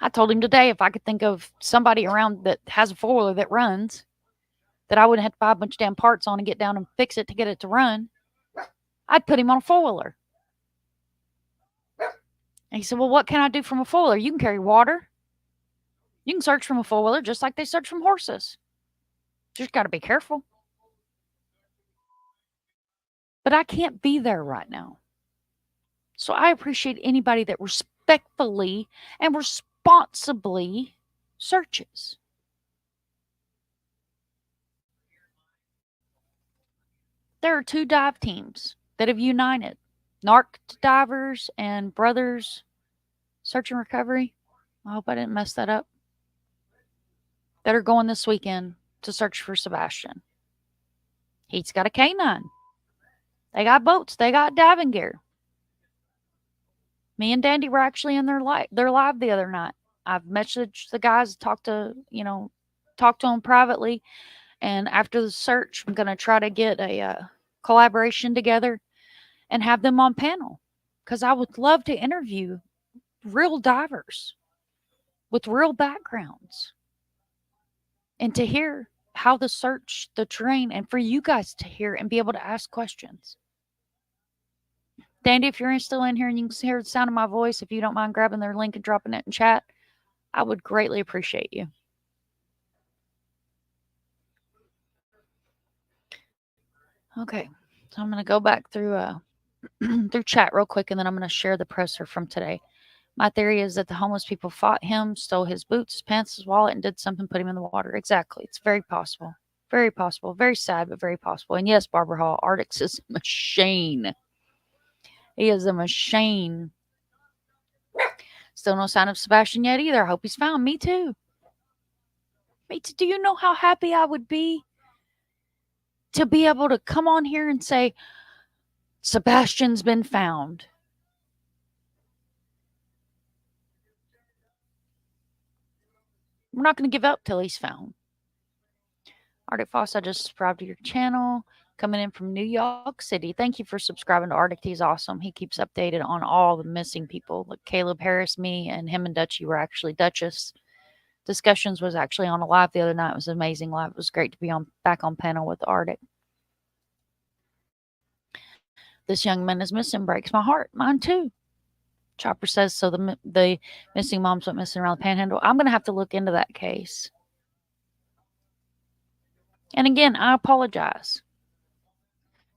I told him today if I could think of somebody around that has a four-wheeler that runs, that I wouldn't have to buy a bunch of damn parts on and get down and fix it to get it to run, I'd put him on a four-wheeler. And he said, well, what can I do from a four-wheeler? You can carry water. You can search from a four-wheeler just like they search from horses. Just got to be careful. But I can't be there right now. So I appreciate anybody that respectfully and responsibly searches. There are 2 dive teams that have united. Narc divers and Brothers Search and Recovery. I hope I didn't mess that up. That are going this weekend to search for Sebastian. He's got a K9. They got boats. They got diving gear. Me and Dandy were actually in their live the other night. I've messaged the guys, talked to them privately. And after the search, I'm going to try to get a collaboration together and have them on panel. Because I would love to interview real divers with real backgrounds. And to hear how the search, the terrain, and for you guys to hear and be able to ask questions. Dandy, if you're still in here and you can hear the sound of my voice, if you don't mind grabbing their link and dropping it in chat, I would greatly appreciate you. Okay, so I'm going to go back through through chat real quick, and then I'm going to share the presser from today. My theory is that the homeless people fought him, stole his boots, his pants, his wallet, and did something, put him in the water. Exactly. It's very possible. Very possible. Very sad, but very possible. And yes, Barbara Hall, Artix is a machine. He is a machine. Still no sign of Sebastian yet either. I hope he's found. Me too. Me too. Do you know how happy I would be to be able to come on here and say, Sebastian's been found? We're not going to give up till he's found. Arctic Foss, I just subscribed to your channel. Coming in from New York City. Thank you for subscribing to Arctic. He's awesome. He keeps updated on all the missing people. Like Caleb Harris, me, and him and Dutchie were actually Duchess. Discussions was actually on a live the other night. It was an amazing live. It was great to be back on panel with Arctic. This young man is missing. Breaks my heart. Mine too. Chopper says, so the missing moms went missing around the Panhandle. I'm going to have to look into that case. And again, I apologize.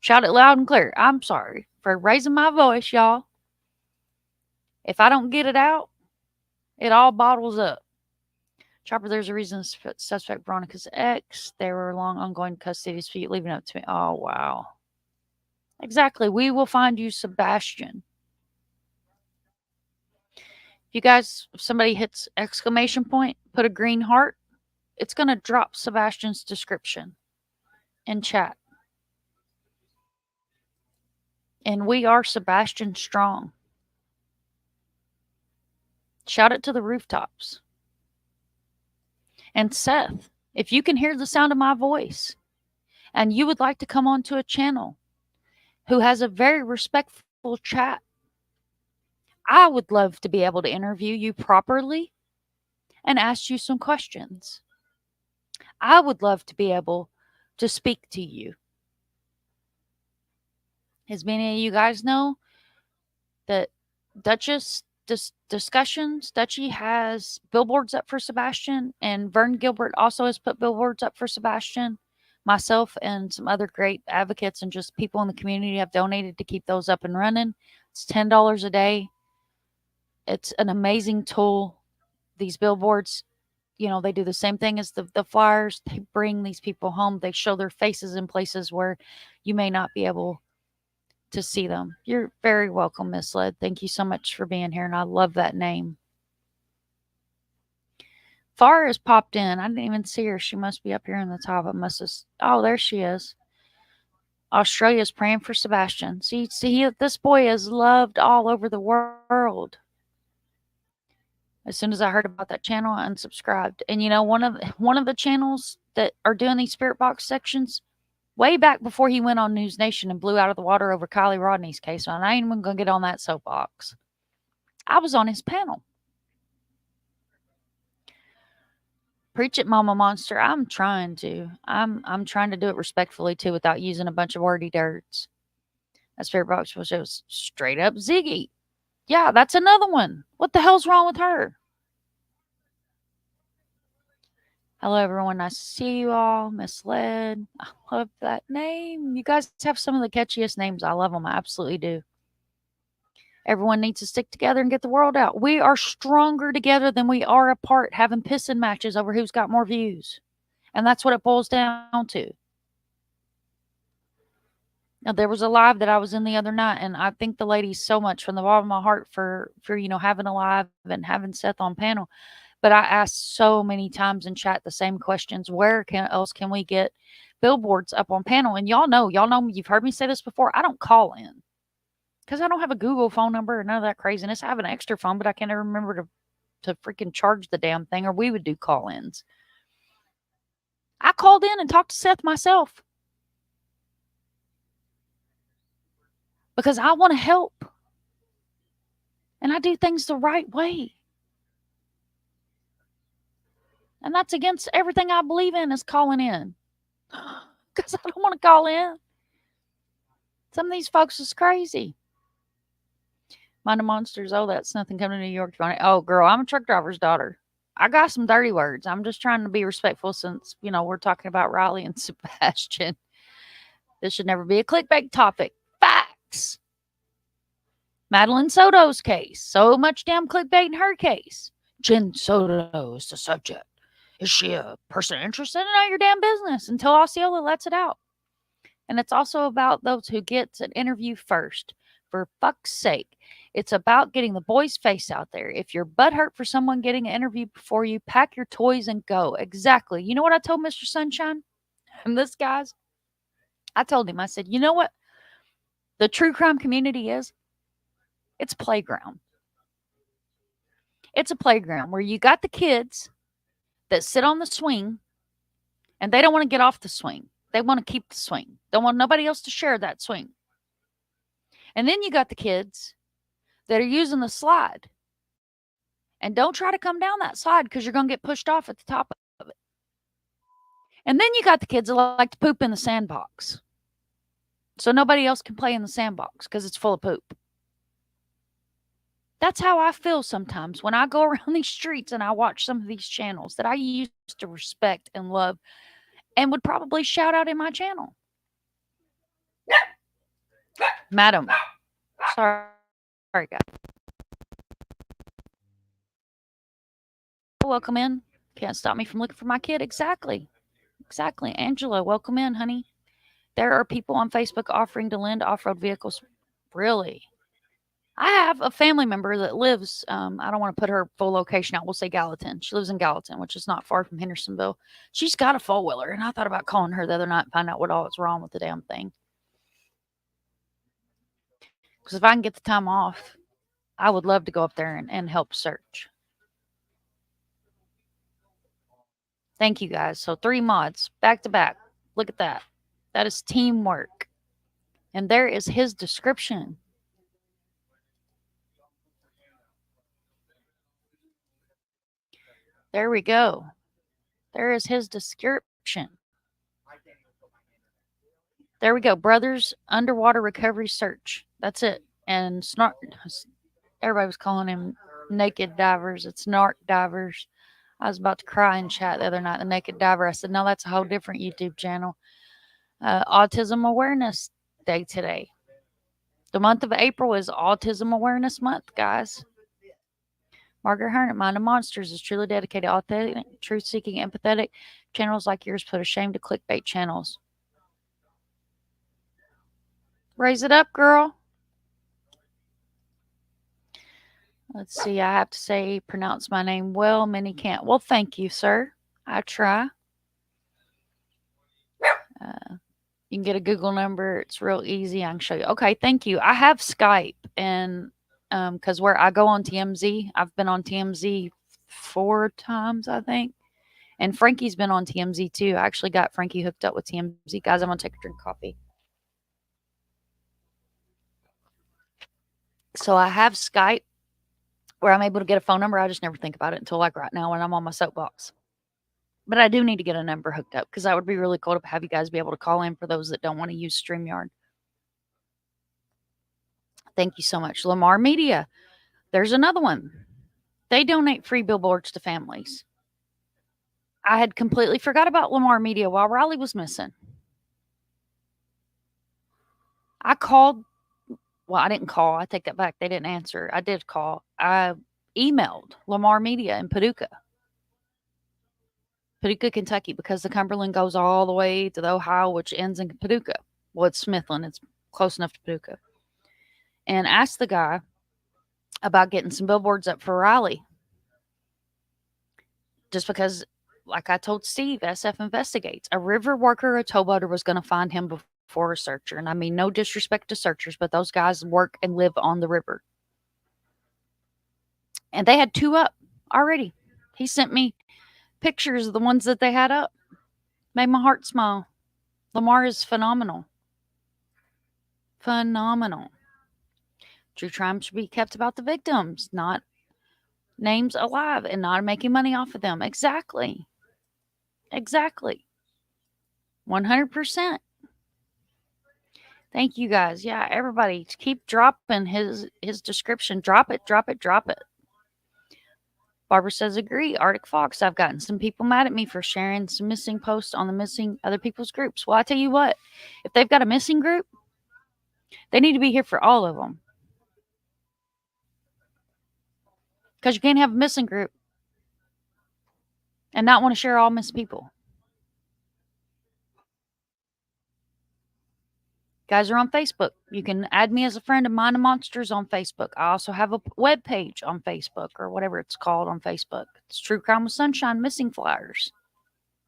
Shout it loud and clear. I'm sorry for raising my voice, y'all. If I don't get it out, it all bottles up. Chopper, there's a reason suspect Veronica's ex. They were long ongoing custody dispute, leaving up to me. Oh, wow. Exactly. We will find you, Sebastian. You guys, if somebody hits exclamation point, put a green heart, it's going to drop Sebastian's description in chat. And we are Sebastian Strong. Shout it to the rooftops. And Seth, if you can hear the sound of my voice and you would like to come onto a channel who has a very respectful chat, I would love to be able to interview you properly and ask you some questions. I would love to be able to speak to you. As many of you guys know, that Duchess Discussions, Dutchy has billboards up for Sebastian, and Vern Gilbert also has put billboards up for Sebastian. Myself and some other great advocates and just people in the community have donated to keep those up and running. It's $10 a day. It's an amazing tool. These billboards, they do the same thing as the flyers. They bring these people home. They show their faces in places where you may not be able to see them. You're very welcome, Miss Led. Thank you so much for being here, and I love that name. Farah has popped in. I didn't even see her. She must be up here in the top. I must have. Oh, there she is. Australia's praying for Sebastian. See, this boy is loved all over the world. As soon as I heard about that channel, I unsubscribed. And one of the channels that are doing these spirit box sections, way back before he went on News Nation and blew out of the water over Kylie Rodney's case, and I ain't even gonna get on that soapbox. I was on his panel. Preach it, Mama Monster. I'm trying to. I'm trying to do it respectfully too, without using a bunch of wordy dirts. That spirit box was straight up Ziggy. Yeah, that's another one. What the hell's wrong with her? Hello, everyone. Nice to see you all. Misled. I love that name. You guys have some of the catchiest names. I love them. I absolutely do. Everyone needs to stick together and get the world out. We are stronger together than we are apart, having pissing matches over who's got more views. And that's what it boils down to. Now, there was a live that I was in the other night, and I thank the ladies so much from the bottom of my heart for having a live and having Seth on panel. But I asked so many times in chat the same questions. Where else can we get billboards up on panel? And y'all know, you've heard me say this before. I don't call in because I don't have a Google phone number or none of that craziness. I have an extra phone, but I can't ever remember to freaking charge the damn thing, or we would do call-ins. I called in and talked to Seth myself because I want to help. And I do things the right way. And that's against everything I believe in, is calling in. Because I don't want to call in. Some of these folks is crazy. Mind the monsters. Oh, that's nothing coming to New York. Oh, girl, I'm a truck driver's daughter. I got some dirty words. I'm just trying to be respectful since, we're talking about Riley and Sebastian. This should never be a clickbait topic. Facts. Madeline Soto's case. So much damn clickbait in her case. Jen Soto is the subject. Is she a person interested? None of your damn business until Osceola lets it out. And it's also about those who gets an interview first. For fuck's sake. It's about getting the boy's face out there. If you're butthurt for someone getting an interview before you, pack your toys and go. Exactly. You know what I told Mr. Sunshine? And this guy's? I told him, I said, you know what the true crime community is? It's a playground. It's a playground where you got the kids that sit on the swing and they don't want to get off the swing. They want to keep the swing. Don't want nobody else to share that swing. And then you got the kids that are using the slide. And don't try to come down that slide because you're going to get pushed off at the top of it. And then you got the kids that like to poop in the sandbox. So nobody else can play in the sandbox because it's full of poop. That's how I feel sometimes when I go around these streets and I watch some of these channels that I used to respect and love and would probably shout out in my channel. Madam. Sorry, guys. Welcome in. Can't stop me from looking for my kid. Exactly. Angela, welcome in, honey. There are people on Facebook offering to lend off-road vehicles. Really? I have a family member that lives, I don't want to put her full location out. We'll say Gallatin. She lives in Gallatin, which is not far from Hendersonville. She's got a four-wheeler, and I thought about calling her the other night and find out what all is wrong with the damn thing. Because if I can get the time off, I would love to go up there and help search. Thank you, guys. So 3 mods, back to back. Look at that. That is teamwork. And there is his description. There we go. There is his description. There we go. Brothers Underwater Recovery Search. That's it. And snark. Everybody was calling him naked divers. It's narc divers. I was about to cry in chat the other night. The naked diver. I said, no, that's a whole different YouTube channel. Autism Awareness Day today. The month of April is Autism Awareness Month, guys. Margaret Hearn at Mind of Monsters is truly dedicated, authentic, truth-seeking, empathetic. Channels like yours put a shame to clickbait channels. Raise it up, girl. Let's see. I have to say, pronounce my name well. Many can't. Well, thank you, sir. I try. You can get a Google number. It's real easy. I can show you. Okay, thank you. I have Skype, and because where I go on TMZ, I've been on TMZ 4 times, I think. And Frankie's been on TMZ too. I actually got Frankie hooked up with TMZ. Guys, I'm going to take a drink of coffee. So I have Skype where I'm able to get a phone number. I just never think about it until like right now when I'm on my soapbox. But I do need to get a number hooked up because that would be really cool to have you guys be able to call in for those that don't want to use StreamYard. Thank you so much. Lamar Media. There's another one. They donate free billboards to families. I had completely forgot about Lamar Media while Riley was missing. I called. Well, I didn't call. I take that back. They didn't answer. I did call. I emailed Lamar Media in Paducah, Kentucky, because the Cumberland goes all the way to the Ohio, which ends in Paducah. Well, it's Smithland. It's close enough to Paducah. And asked the guy about getting some billboards up for Riley. Just because, like I told Steve, SF Investigates, a river worker or a towboater was going to find him before a searcher. And I mean, no disrespect to searchers, but those guys work and live on the river. And they had 2 up already. He sent me pictures of the ones that they had up. Made my heart smile. Lamar is phenomenal. Phenomenal. True crime should be kept about the victims, not names alive, and not making money off of them. Exactly. 100%. Thank you guys. Yeah, everybody, keep dropping his description. Drop it. Barbara says, agree. Arctic Fox, I've gotten some people mad at me for sharing some missing posts on the missing other people's groups. Well, I tell you what, if they've got a missing group, they need to be here for all of them. Because you can't have a missing group and not want to share all missing people. Guys are on Facebook. You can add me as a friend of Mind of Monsters on Facebook. I also have a web page on Facebook, or whatever it's called on Facebook. It's True Crime with Sunshine Missing Flyers.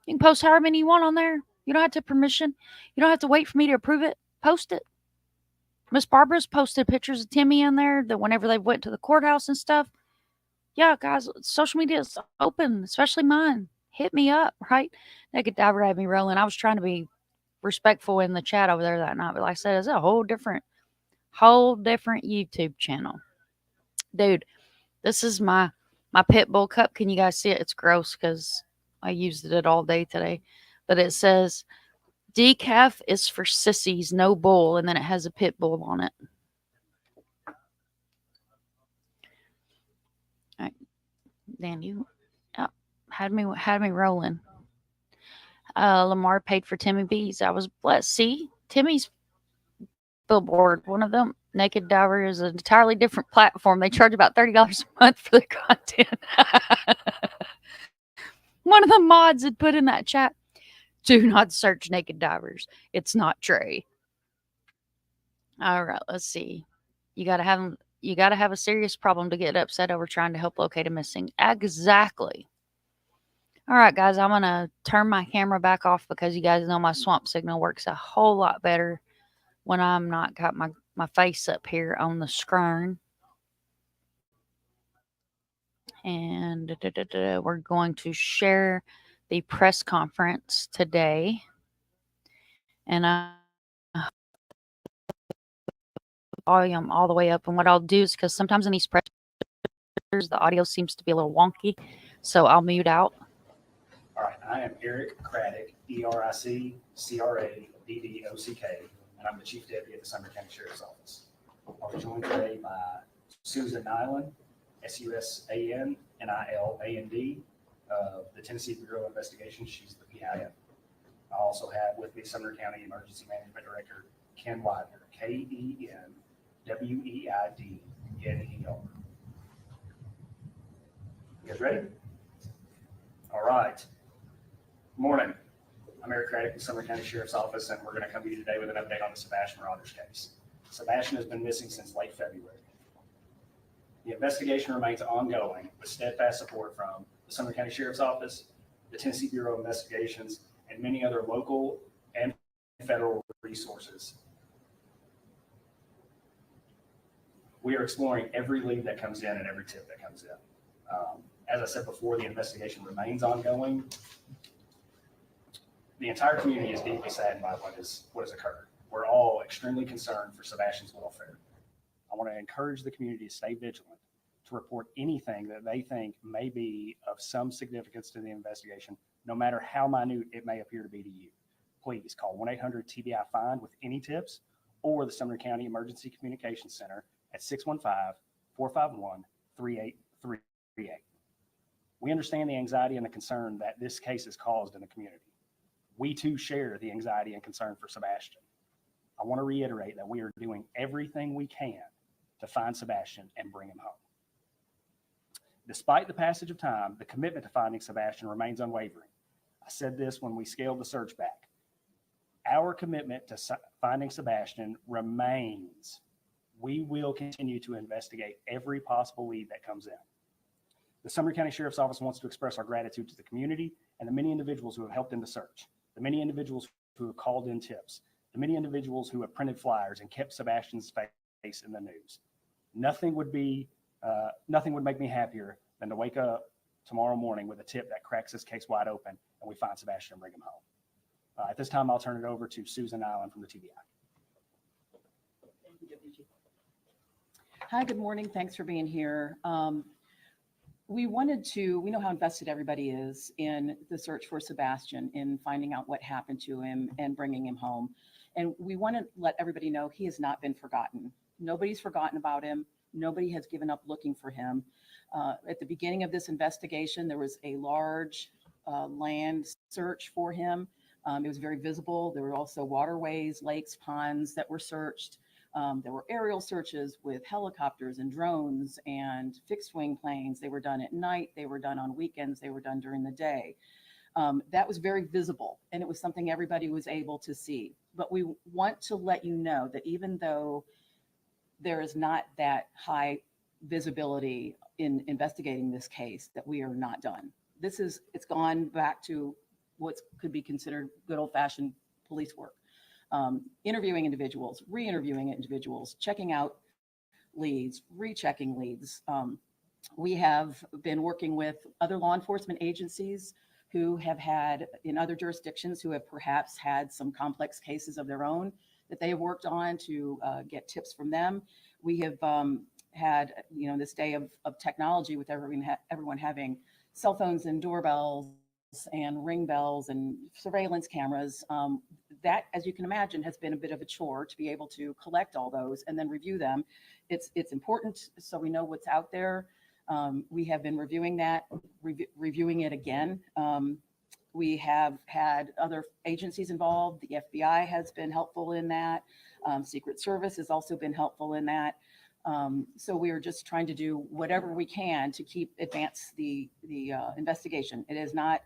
You can post however many you want on there. You don't have to permission. You don't have to wait for me to approve it. Post it. Miss Barbara's posted pictures of Timmy in there that whenever they went to the courthouse and stuff. Yeah, guys, social media is open, especially mine. Hit me up, right? Naked Diver had me rolling. I was trying to be respectful in the chat over there that night, but like I said, it's a whole different YouTube channel. Dude, this is my pit bull cup. Can you guys see it? It's gross because I used it all day today. But it says, decaf is for sissies, no bull, and then it has a pit bull on it. All right. Dan, you had me rolling. Lamar paid for Timmy B's. I was blessed. See, Timmy's billboard, one of them, Naked Diver, is an entirely different platform. They charge about $30 a month for the content. One of the mods had put in that chat, do not search Naked Divers. It's not Trey. All right, let's see. You gotta have a serious problem to get upset over trying to help locate a missing. Exactly. All right, guys, I'm going to turn my camera back off because you guys know my swamp signal works a whole lot better when I'm not got my face up here on the screen. And we're going to share the press conference today. And I volume all the way up. And what I'll do is because sometimes in these pressures, the audio seems to be a little wonky. So I'll mute out. All right, I am Eric Craddock, ERIC-CRADDOCK, and I'm the Chief Deputy at the Sumner County Sheriff's Office. I'm joined today by Susan Nyland, SUSAN-NILAND, of the Tennessee Bureau of Investigation. She's the PIM. I also have with me Sumner County Emergency Management Director Ken Widener, KENWEIDNER. You guys ready? All right. Good morning. I'm Eric Craddock with Sumner County Sheriff's Office, and we're going to come to you today with an update on the Sebastian Rogers case. Sebastian has been missing since late February. The investigation remains ongoing with steadfast support from the Sumner County Sheriff's Office, the Tennessee Bureau of Investigations, and many other local and federal resources. We are exploring every lead that comes in and every tip that comes in. As I said before, the investigation remains ongoing. The entire community is deeply saddened by what has occurred. We're all extremely concerned for Sebastian's welfare. I want to encourage the community to stay vigilant, to report anything that they think may be of some significance to the investigation, no matter how minute it may appear to be to you. Please call 1-800-TBI-FIND with any tips, or the Sumner County Emergency Communications Center at 615-451-3838. We understand the anxiety and the concern that this case has caused in the community. We too share the anxiety and concern for Sebastian. I want to reiterate that we are doing everything we can to find Sebastian and bring him home. Despite the passage of time, the commitment to finding Sebastian remains unwavering. I said this when we scaled the search back. Our commitment to finding Sebastian remains. We will continue to investigate every possible lead that comes in. The Sumner County Sheriff's Office wants to express our gratitude to the community and the many individuals who have helped in the search, the many individuals who have called in tips, the many individuals who have printed flyers and kept Sebastian's face in the news. Nothing would make me happier than to wake up tomorrow morning with a tip that cracks this case wide open and we find Sebastian and bring him home. At this time, I'll turn it over to Susan Nyland from the TBI. Hi, good morning. Thanks for being here. We know how invested everybody is in the search for Sebastian, in finding out what happened to him and bringing him home. And we want to let everybody know he has not been forgotten. Nobody's forgotten about him. Nobody has given up looking for him. At the beginning of this investigation, there was a large land search for him. It was very visible. There were also waterways, lakes, ponds that were searched. There were aerial searches with helicopters and drones and fixed wing planes. They were done at night. They were done on weekends. They were done during the day. That was very visible, and it was something everybody was able to see. But we want to let you know that even though there is not that high visibility in investigating this case, that we are not done. It's gone back to what could be considered good old-fashioned police work. Interviewing individuals, re-interviewing individuals, checking out leads, rechecking leads. We have been working with other law enforcement agencies who have had, in other jurisdictions, who have perhaps had some complex cases of their own that they have worked on to get tips from them. We have had, this day of technology with everyone having cell phones and doorbells and ring bells and surveillance cameras. That, as you can imagine, has been a bit of a chore to be able to collect all those and then review them. It's important so we know what's out there. We have been reviewing that, reviewing it again. We have had other agencies involved. The FBI has been helpful in that. Secret Service has also been helpful in that. So we are just trying to do whatever we can to advance the investigation. It has not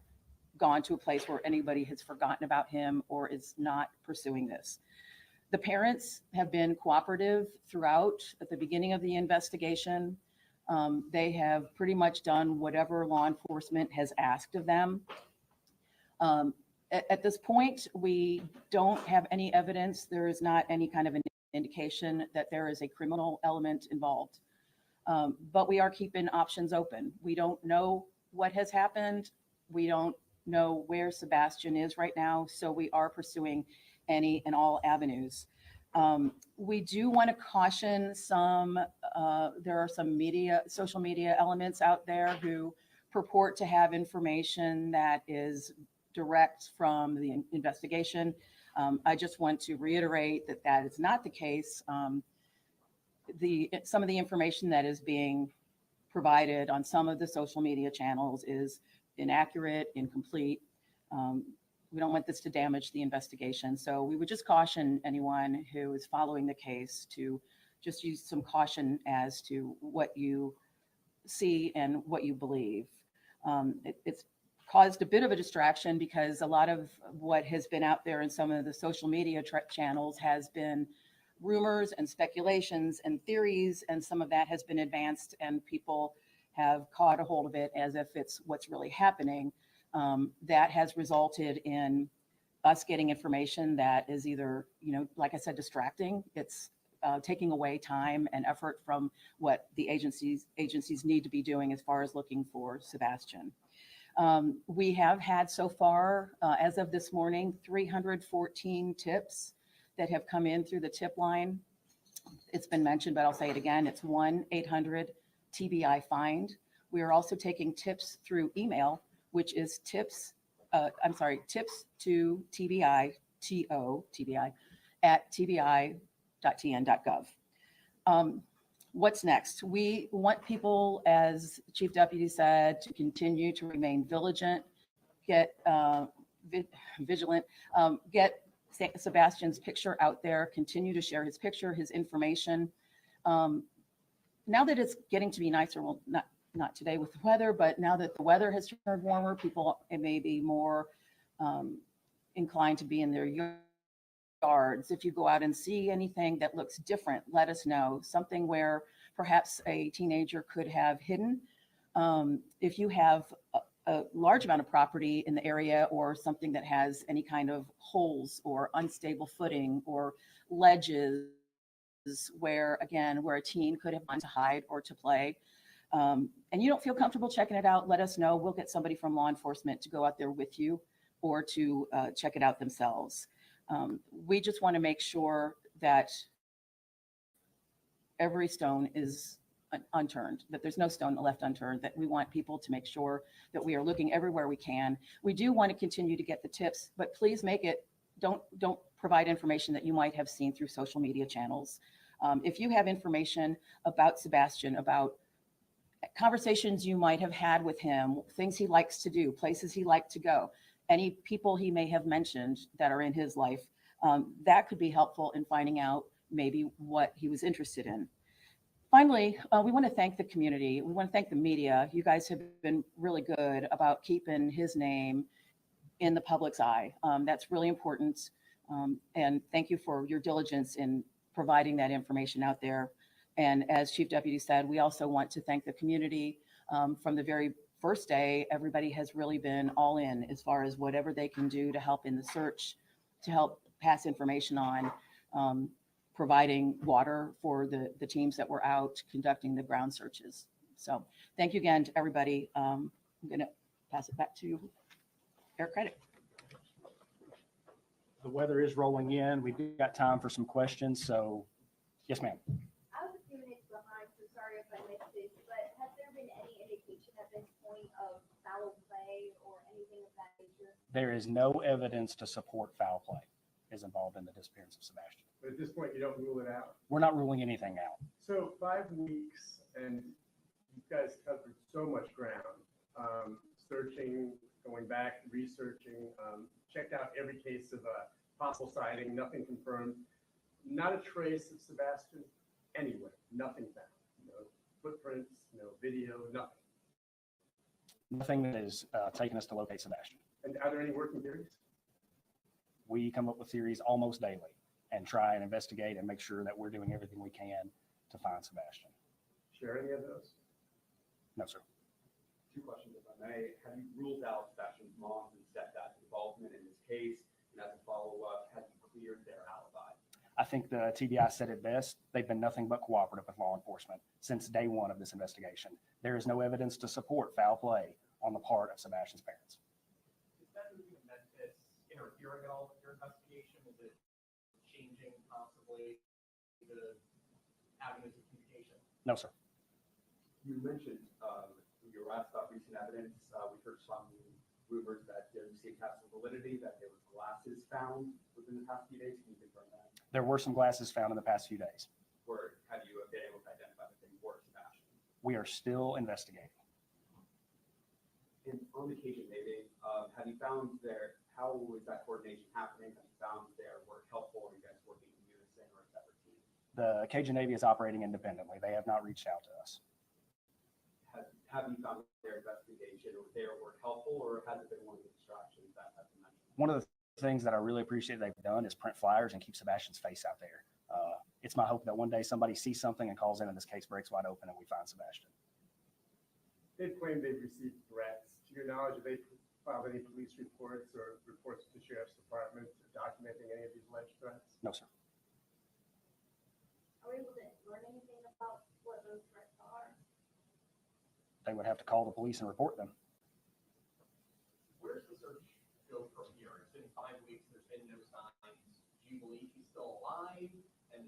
gone to a place where anybody has forgotten about him or is not pursuing this. The parents have been cooperative throughout. At the beginning of the investigation, they have pretty much done whatever law enforcement has asked of them. At this point, we don't have any evidence. There is not any kind of an indication that there is a criminal element involved. But we are keeping options open. We don't know what has happened. We don't know where Sebastian is right now. So we are pursuing any and all avenues. We do want to caution there are some social media elements out there who purport to have information that is direct from the investigation. I just want to reiterate that that is not the case. Some of the information that is being provided on some of the social media channels is inaccurate, incomplete. We don't want this to damage the investigation. So we would just caution anyone who is following the case to just use some caution as to what you see and what you believe. It's caused a bit of a distraction because a lot of what has been out there in some of the social media channels has been rumors and speculations and theories, and some of that has been advanced and people have caught a hold of it as if it's what's really happening. That has resulted in us getting information that is either, like I said, distracting. It's taking away time and effort from what the agencies need to be doing as far as looking for Sebastian. We have had so far, as of this morning, 314 tips that have come in through the tip line. It's been mentioned, but I'll say it again. It's 1-800-TBI-FIND. We are also taking tips through email, which is tips to TBI, TBI, at tbi.tn.gov. What's next? We want people, as Chief Deputy said, to continue to remain vigilant, get Sebastian's picture out there, continue to share his picture, his information. Now that it's getting to be nicer, well, not today with the weather, but now that the weather has turned warmer, people may be more inclined to be in their yards. If you go out and see anything that looks different, let us know. Something where perhaps a teenager could have hidden. If you have a large amount of property in the area or something that has any kind of holes or unstable footing or ledges where a teen could have gone to hide or to play, and you don't feel comfortable checking it out, let us know. We'll get somebody from law enforcement to go out there with you or to check it out themselves. We just want to make sure that every stone is unturned, that there's no stone left unturned, that we want people to make sure that we are looking everywhere we can. We do want to continue to get the tips, but please don't provide information that you might have seen through social media channels. If you have information about Sebastian, about conversations you might have had with him, things he likes to do, places he liked to go, any people he may have mentioned that are in his life, that could be helpful in finding out maybe what he was interested in. Finally, we want to thank the community. We want to thank the media. You guys have been really good about keeping his name in the public's eye. That's really important. And thank you for your diligence in providing that information out there. And as Chief Deputy said, we also want to thank the community. From the very first day, everybody has really been all in as far as whatever they can do to help in the search, to help pass information on, providing water for the teams that were out conducting the ground searches. So thank you again to everybody. I'm going to pass it back to Eric Credit. The weather is rolling in. We've got time for some questions. So yes, ma'am. I was a few minutes behind, so sorry if I missed this, but has there been any indication at this point of foul play or anything of that nature? There is no evidence to support foul play is involved in the disappearance of Sebastian. But at this point, you don't rule it out. We're not ruling anything out. So 5 weeks, and you guys covered so much ground, searching, going back, researching, checked out every case of a possible sighting, nothing confirmed, not a trace of Sebastian anywhere, nothing found, no footprints, no video, nothing. Nothing that is taking us to locate Sebastian. And are there any working theories? We come up with theories almost daily and try and investigate and make sure that we're doing everything we can to find Sebastian. Share any of those? No, sir. 2 questions, if I may. Have you ruled out Sebastian's mom's and stepdad's involvement in this case? And as a follow-up, have you cleared their alibi? I think the TBI said it best. They've been nothing but cooperative with law enforcement since day one of this investigation. There is no evidence to support foul play on the part of Sebastian's parents. Is that moving to Memphis interfering at all with your investigation? Is it changing possibly the avenues of communication? No, sir. You mentioned, when you were asked about recent evidence, we heard some rumors that there seemed to have some validity, that there were glasses found within the past few days. Can you confirm that? There were some glasses found in the past few days. Or have you been able to identify that they were Sebastian? We are still investigating. And on the Cajun Navy, have you found how was that coordination happening? Have you found their work helpful? Are you guys working in unison or a separate team? The Cajun Navy is operating independently. They have not reached out to us. Have you found their investigation or their work helpful, or has it been one of the distractions that have been mentioned? One of the things that I really appreciate they've done is print flyers and keep Sebastian's face out there. It's my hope that one day somebody sees something and calls in and this case breaks wide open and we find Sebastian. They've claimed they've received threats. To your knowledge, have they filed any police reports or reports to the sheriff's department documenting any of these alleged threats? No, sir. Are we able to learn anything about what those threats are? They would have to call the police and report them. Where's the search go from here? It's been 5 weeks, there's been no signs. Do you believe he's still alive? And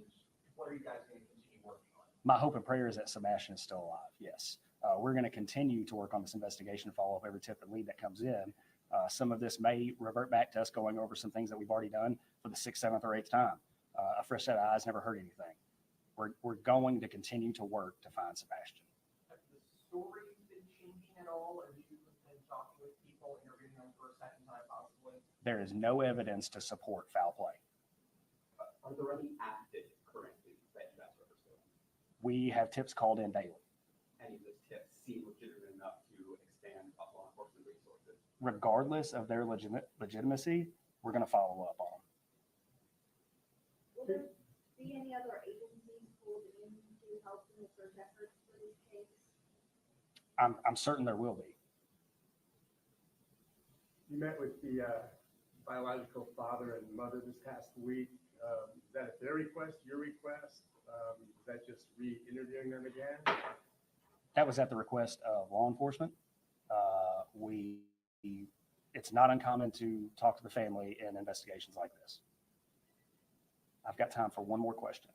what are you guys going to continue working on? My hope and prayer is that Sebastian is still alive. Yes. We're going to continue to work on this investigation, follow up every tip and lead that comes in. Some of this may revert back to us going over some things that we've already done for the 6th, 7th, or 8th time. A fresh set of eyes never hurt anything. We're going to continue to work to find Sebastian. Has the story been changing at all? Or you been talking with people, interviewing them for a second time possibly? There is no evidence to support foul play. Are there any active currently that you guys are pursuing? We have tips called in daily. Any of those tips seem legitimate enough to expand law enforcement resources? Regardless of their legitimacy, we're going to follow up on them. Will there be any other agencies pulled in to help in the search efforts for this case? I'm certain there will be. You met with the biological father and mother this past week. Is that at their request, your request? Is that just re-interviewing them again? That was at the request of law enforcement. It's not uncommon to talk to the family in investigations like this. I've got time for one more question.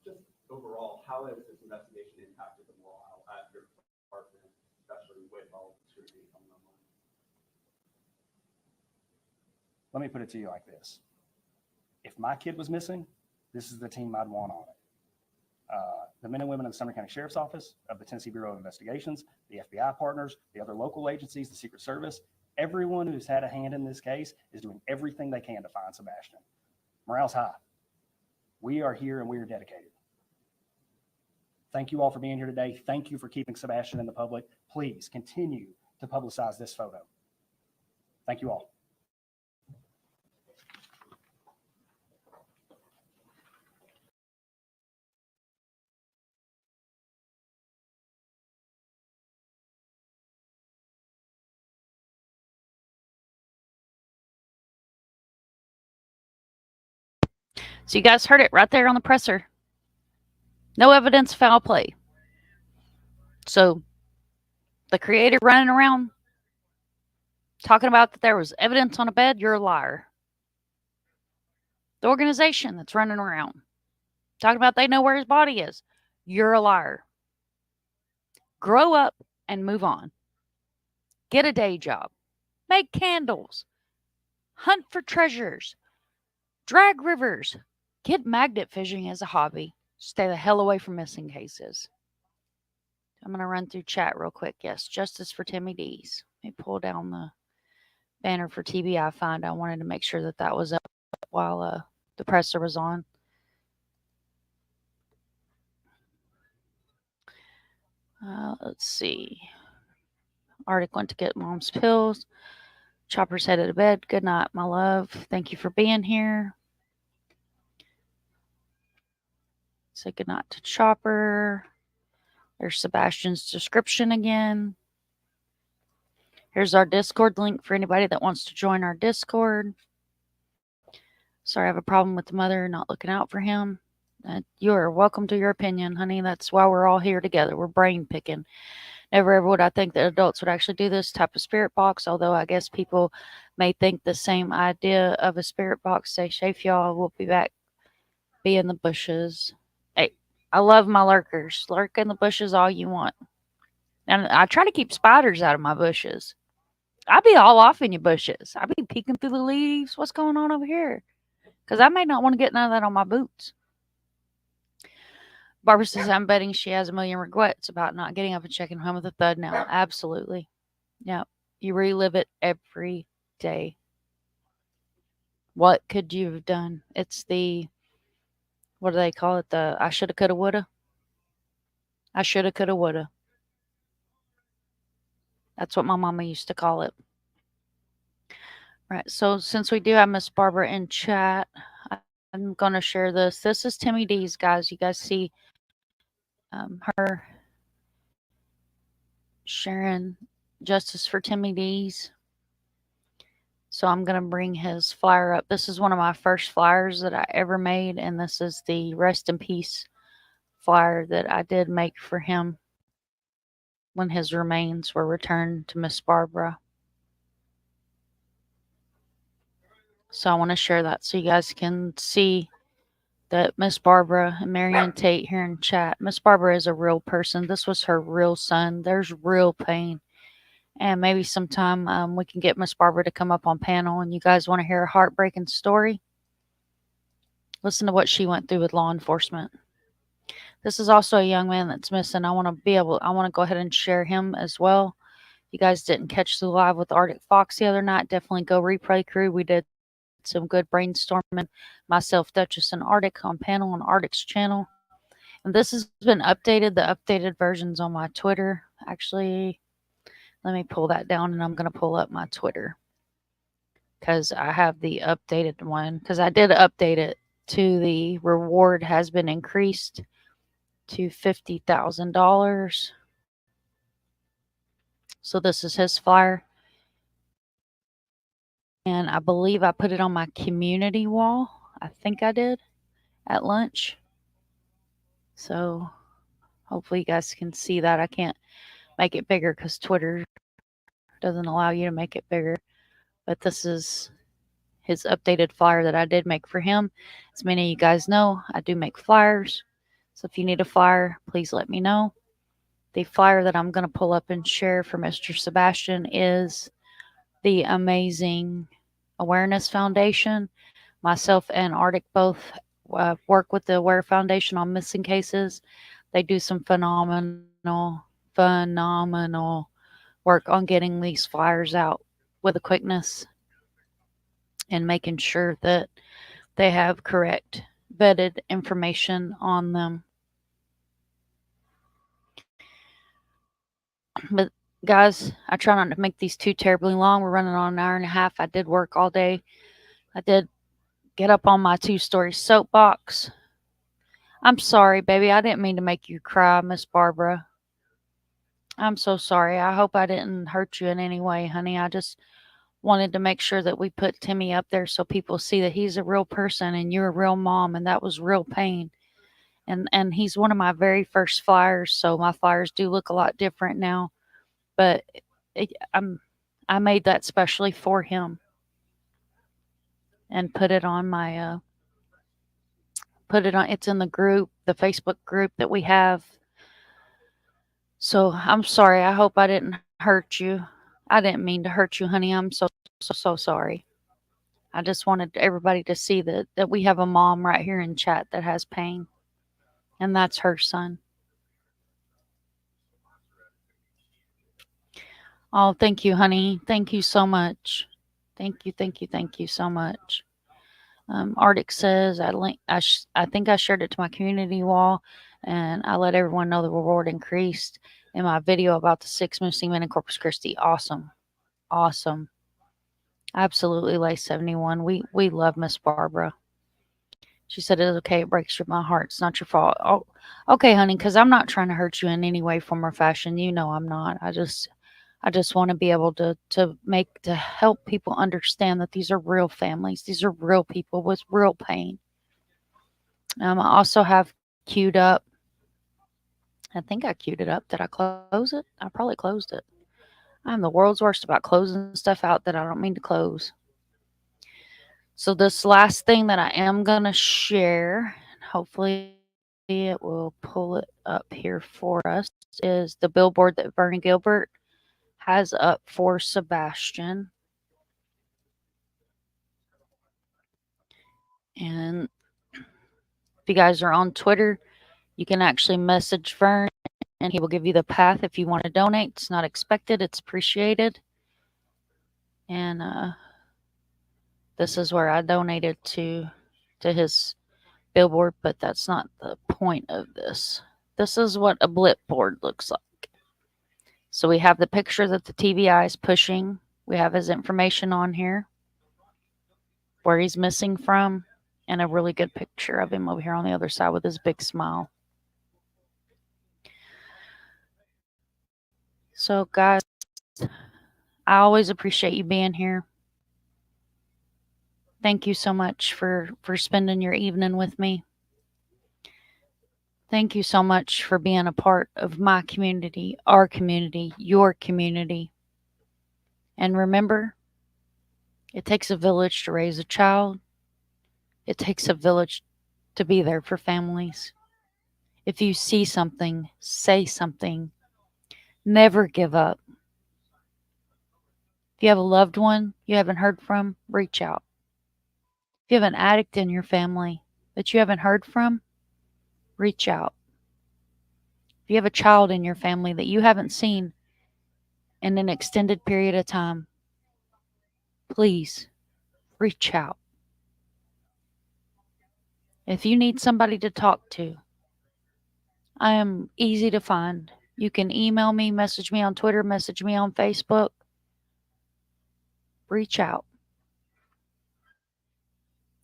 Just overall, how has this investigation impacted the morale at your department, especially with all the scrutiny coming online? Let me put it to you like this. If my kid was missing, this is the team I'd want on it. The men and women of the Sumner County Sheriff's Office, of the Tennessee Bureau of Investigations, the FBI partners, the other local agencies, the Secret Service, everyone who's had a hand in this case is doing everything they can to find Sebastian. Morale's high. We are here and we are dedicated. Thank you all for being here today. Thank you for keeping Sebastian in the public. Please continue to publicize this photo. Thank you all. So you guys heard it right there on the presser. No evidence of foul play. So the creator running around talking about that there was evidence on a bed, you're a liar. The organization that's running around talking about they know where his body is, you're a liar. Grow up and move on. Get a day job. Make candles. Hunt for treasures. Drag rivers. Get magnet fishing as a hobby. Stay the hell away from missing cases. I'm going to run through chat real quick. Yes, justice for Timmy D's. Let me pull down the banner for TBI Find. I wanted to make sure that that was up while the presser was on. Let's see. Arctic went to get mom's pills. Chopper's headed to bed. Good night, my love. Thank you for being here. Say good night to Chopper. There's Sebastian's description again. Here's our Discord link for anybody that wants to join our Discord. Sorry, I have a problem with the mother not looking out for him. You are welcome to your opinion, honey. That's why we're all here together. We're brain picking. Never ever would I think that adults would actually do this type of spirit box, although I guess people may think the same idea of a spirit box. Stay safe, y'all. We'll be back. Be in the bushes. Hey, I love my lurkers. Lurk in the bushes all you want. And I try to keep spiders out of my bushes. I be all off in your bushes. I be peeking through the leaves. What's going on over here? Because I may not want to get none of that on my boots. Barbara says, I'm betting she has a million regrets about not getting up and checking home with a thud now. Absolutely. Yeah. You relive it every day. What could you have done? It's the, what do they call it? The I shoulda, coulda, woulda. I shoulda, coulda, woulda. That's what my mama used to call it. Right. So since we do have Miss Barbara in chat, I'm going to share this. This is Timmy D's, guys. You guys see her sharing justice for Timmy D's. So I'm going to bring his flyer up. This is one of my first flyers that I ever made, and this is the rest in peace flyer that I did make for him when his remains were returned to Miss Barbara. So I want to share that so you guys can see that Miss Barbara and Marianne Tate here in chat. Miss Barbara is a real person. This was her real son. There's real pain. And maybe sometime we can get Miss Barbara to come up on panel and you guys want to hear a heartbreaking story. Listen to what she went through with law enforcement. This is also a young man that's missing. I want to go ahead and share him as well. If you guys didn't catch the live with Arctic Fox the other night, definitely go replay crew. We did some good brainstorming. Myself, Duchess, and Arctic on panel on Arctic's channel. And this has been updated. The updated version's on my Twitter. Actually, let me pull that down and I'm going to pull up my Twitter because I have the updated one because I did update it to the reward has been increased to $50,000. So this is his flyer. And I believe I put it on my community wall. I think I did at lunch. So hopefully you guys can see that. I can't make it bigger because Twitter doesn't allow you to make it bigger. But this is his updated flyer that I did make for him. As many of you guys know, I do make flyers. So if you need a flyer, please let me know. The flyer that I'm going to pull up and share for Mr. Sebastian is the amazing Awareness Foundation. Myself and Arctic both work with the Aware Foundation on missing cases. They do some phenomenal work on getting these flyers out with a quickness and making sure that they have correct vetted information on them. But guys, I try not to make these too terribly long. We're running on an hour and a half. I did work all day. I did get up on my 2-story soapbox. I'm sorry, baby. I didn't mean to make you cry, Miss Barbara. I'm so sorry. I hope I didn't hurt you in any way, honey. I just wanted to make sure that we put Timmy up there so people see that he's a real person and you're a real mom and that was real pain. And he's one of my very first flyers, so my flyers do look a lot different now. But I made that specially for him and put it on my it's in the group, the Facebook group that we have. So I'm sorry. I hope I didn't hurt you. I didn't mean to hurt you, honey. I'm so sorry. I just wanted everybody to see that we have a mom right here in chat that has pain, and that's her son. Oh, thank you, honey. Thank you so much. Thank you so much. Arctic says I think I shared it to my community wall, and I let everyone know the reward increased in my video about the 6 missing men in Corpus Christi. Awesome. Absolutely, Lace 71. We love Miss Barbara. She said it's okay. It breaks my heart. It's not your fault. Oh, okay, honey. Because I'm not trying to hurt you in any way, form, or fashion. You know I'm not. I just want to be able to help people understand that these are real families. These are real people with real pain. I also have queued up I think I queued it up. Did I close it? I probably closed it. I'm the world's worst about closing stuff out that I don't mean to close. So this last thing that I am going to share, hopefully it will pull it up here for us, is the billboard that Bernie Gilbert has up for Sebastian. And if you guys are on Twitter, you can actually message Vern and he will give you the path if you want to donate. It's not expected, it's appreciated. And this is where I donated to his billboard, but that's not the point of this. This is what a blip board looks like. So we have the picture that the TVI is pushing. We have his information on here, where he's missing from, and a really good picture of him over here on the other side with his big smile. So guys, I always appreciate you being here. Thank you so much for spending your evening with me. Thank you so much for being a part of my community, our community, your community. And remember, it takes a village to raise a child. It takes a village to be there for families. If you see something, say something. Never give up. If you have a loved one you haven't heard from, reach out. If you have an addict in your family that you haven't heard from, reach out. If you have a child in your family that you haven't seen in an extended period of time, please reach out. If you need somebody to talk to, I am easy to find. You can email me, message me on Twitter, message me on Facebook. Reach out.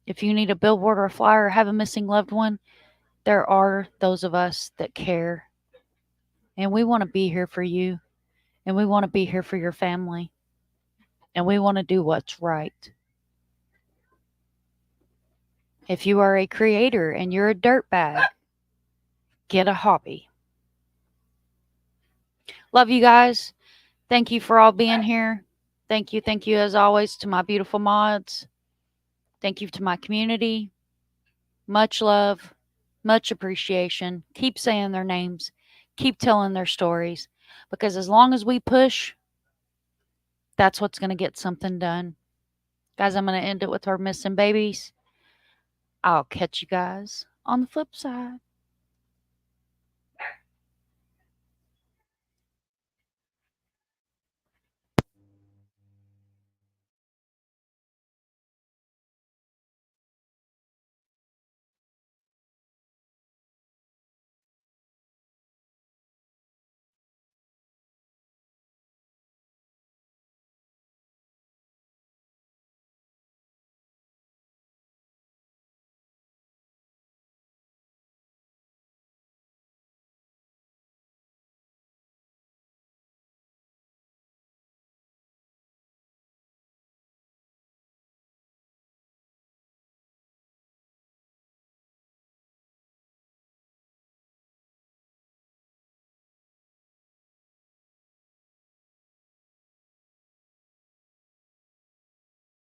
If you need a billboard or a flyer or have a missing loved one, there are those of us that care. And we want to be here for you. And we want to be here for your family. And we want to do what's right. If you are a creator and you're a dirtbag, get a hobby. Love you guys. Thank you for all being here. Thank you as always to my beautiful mods. Thank you to my community. Much love, much appreciation. Keep saying their names. Keep telling their stories. Because as long as we push, that's what's going to get something done. Guys, I'm going to end it with our missing babies. I'll catch you guys on the flip side.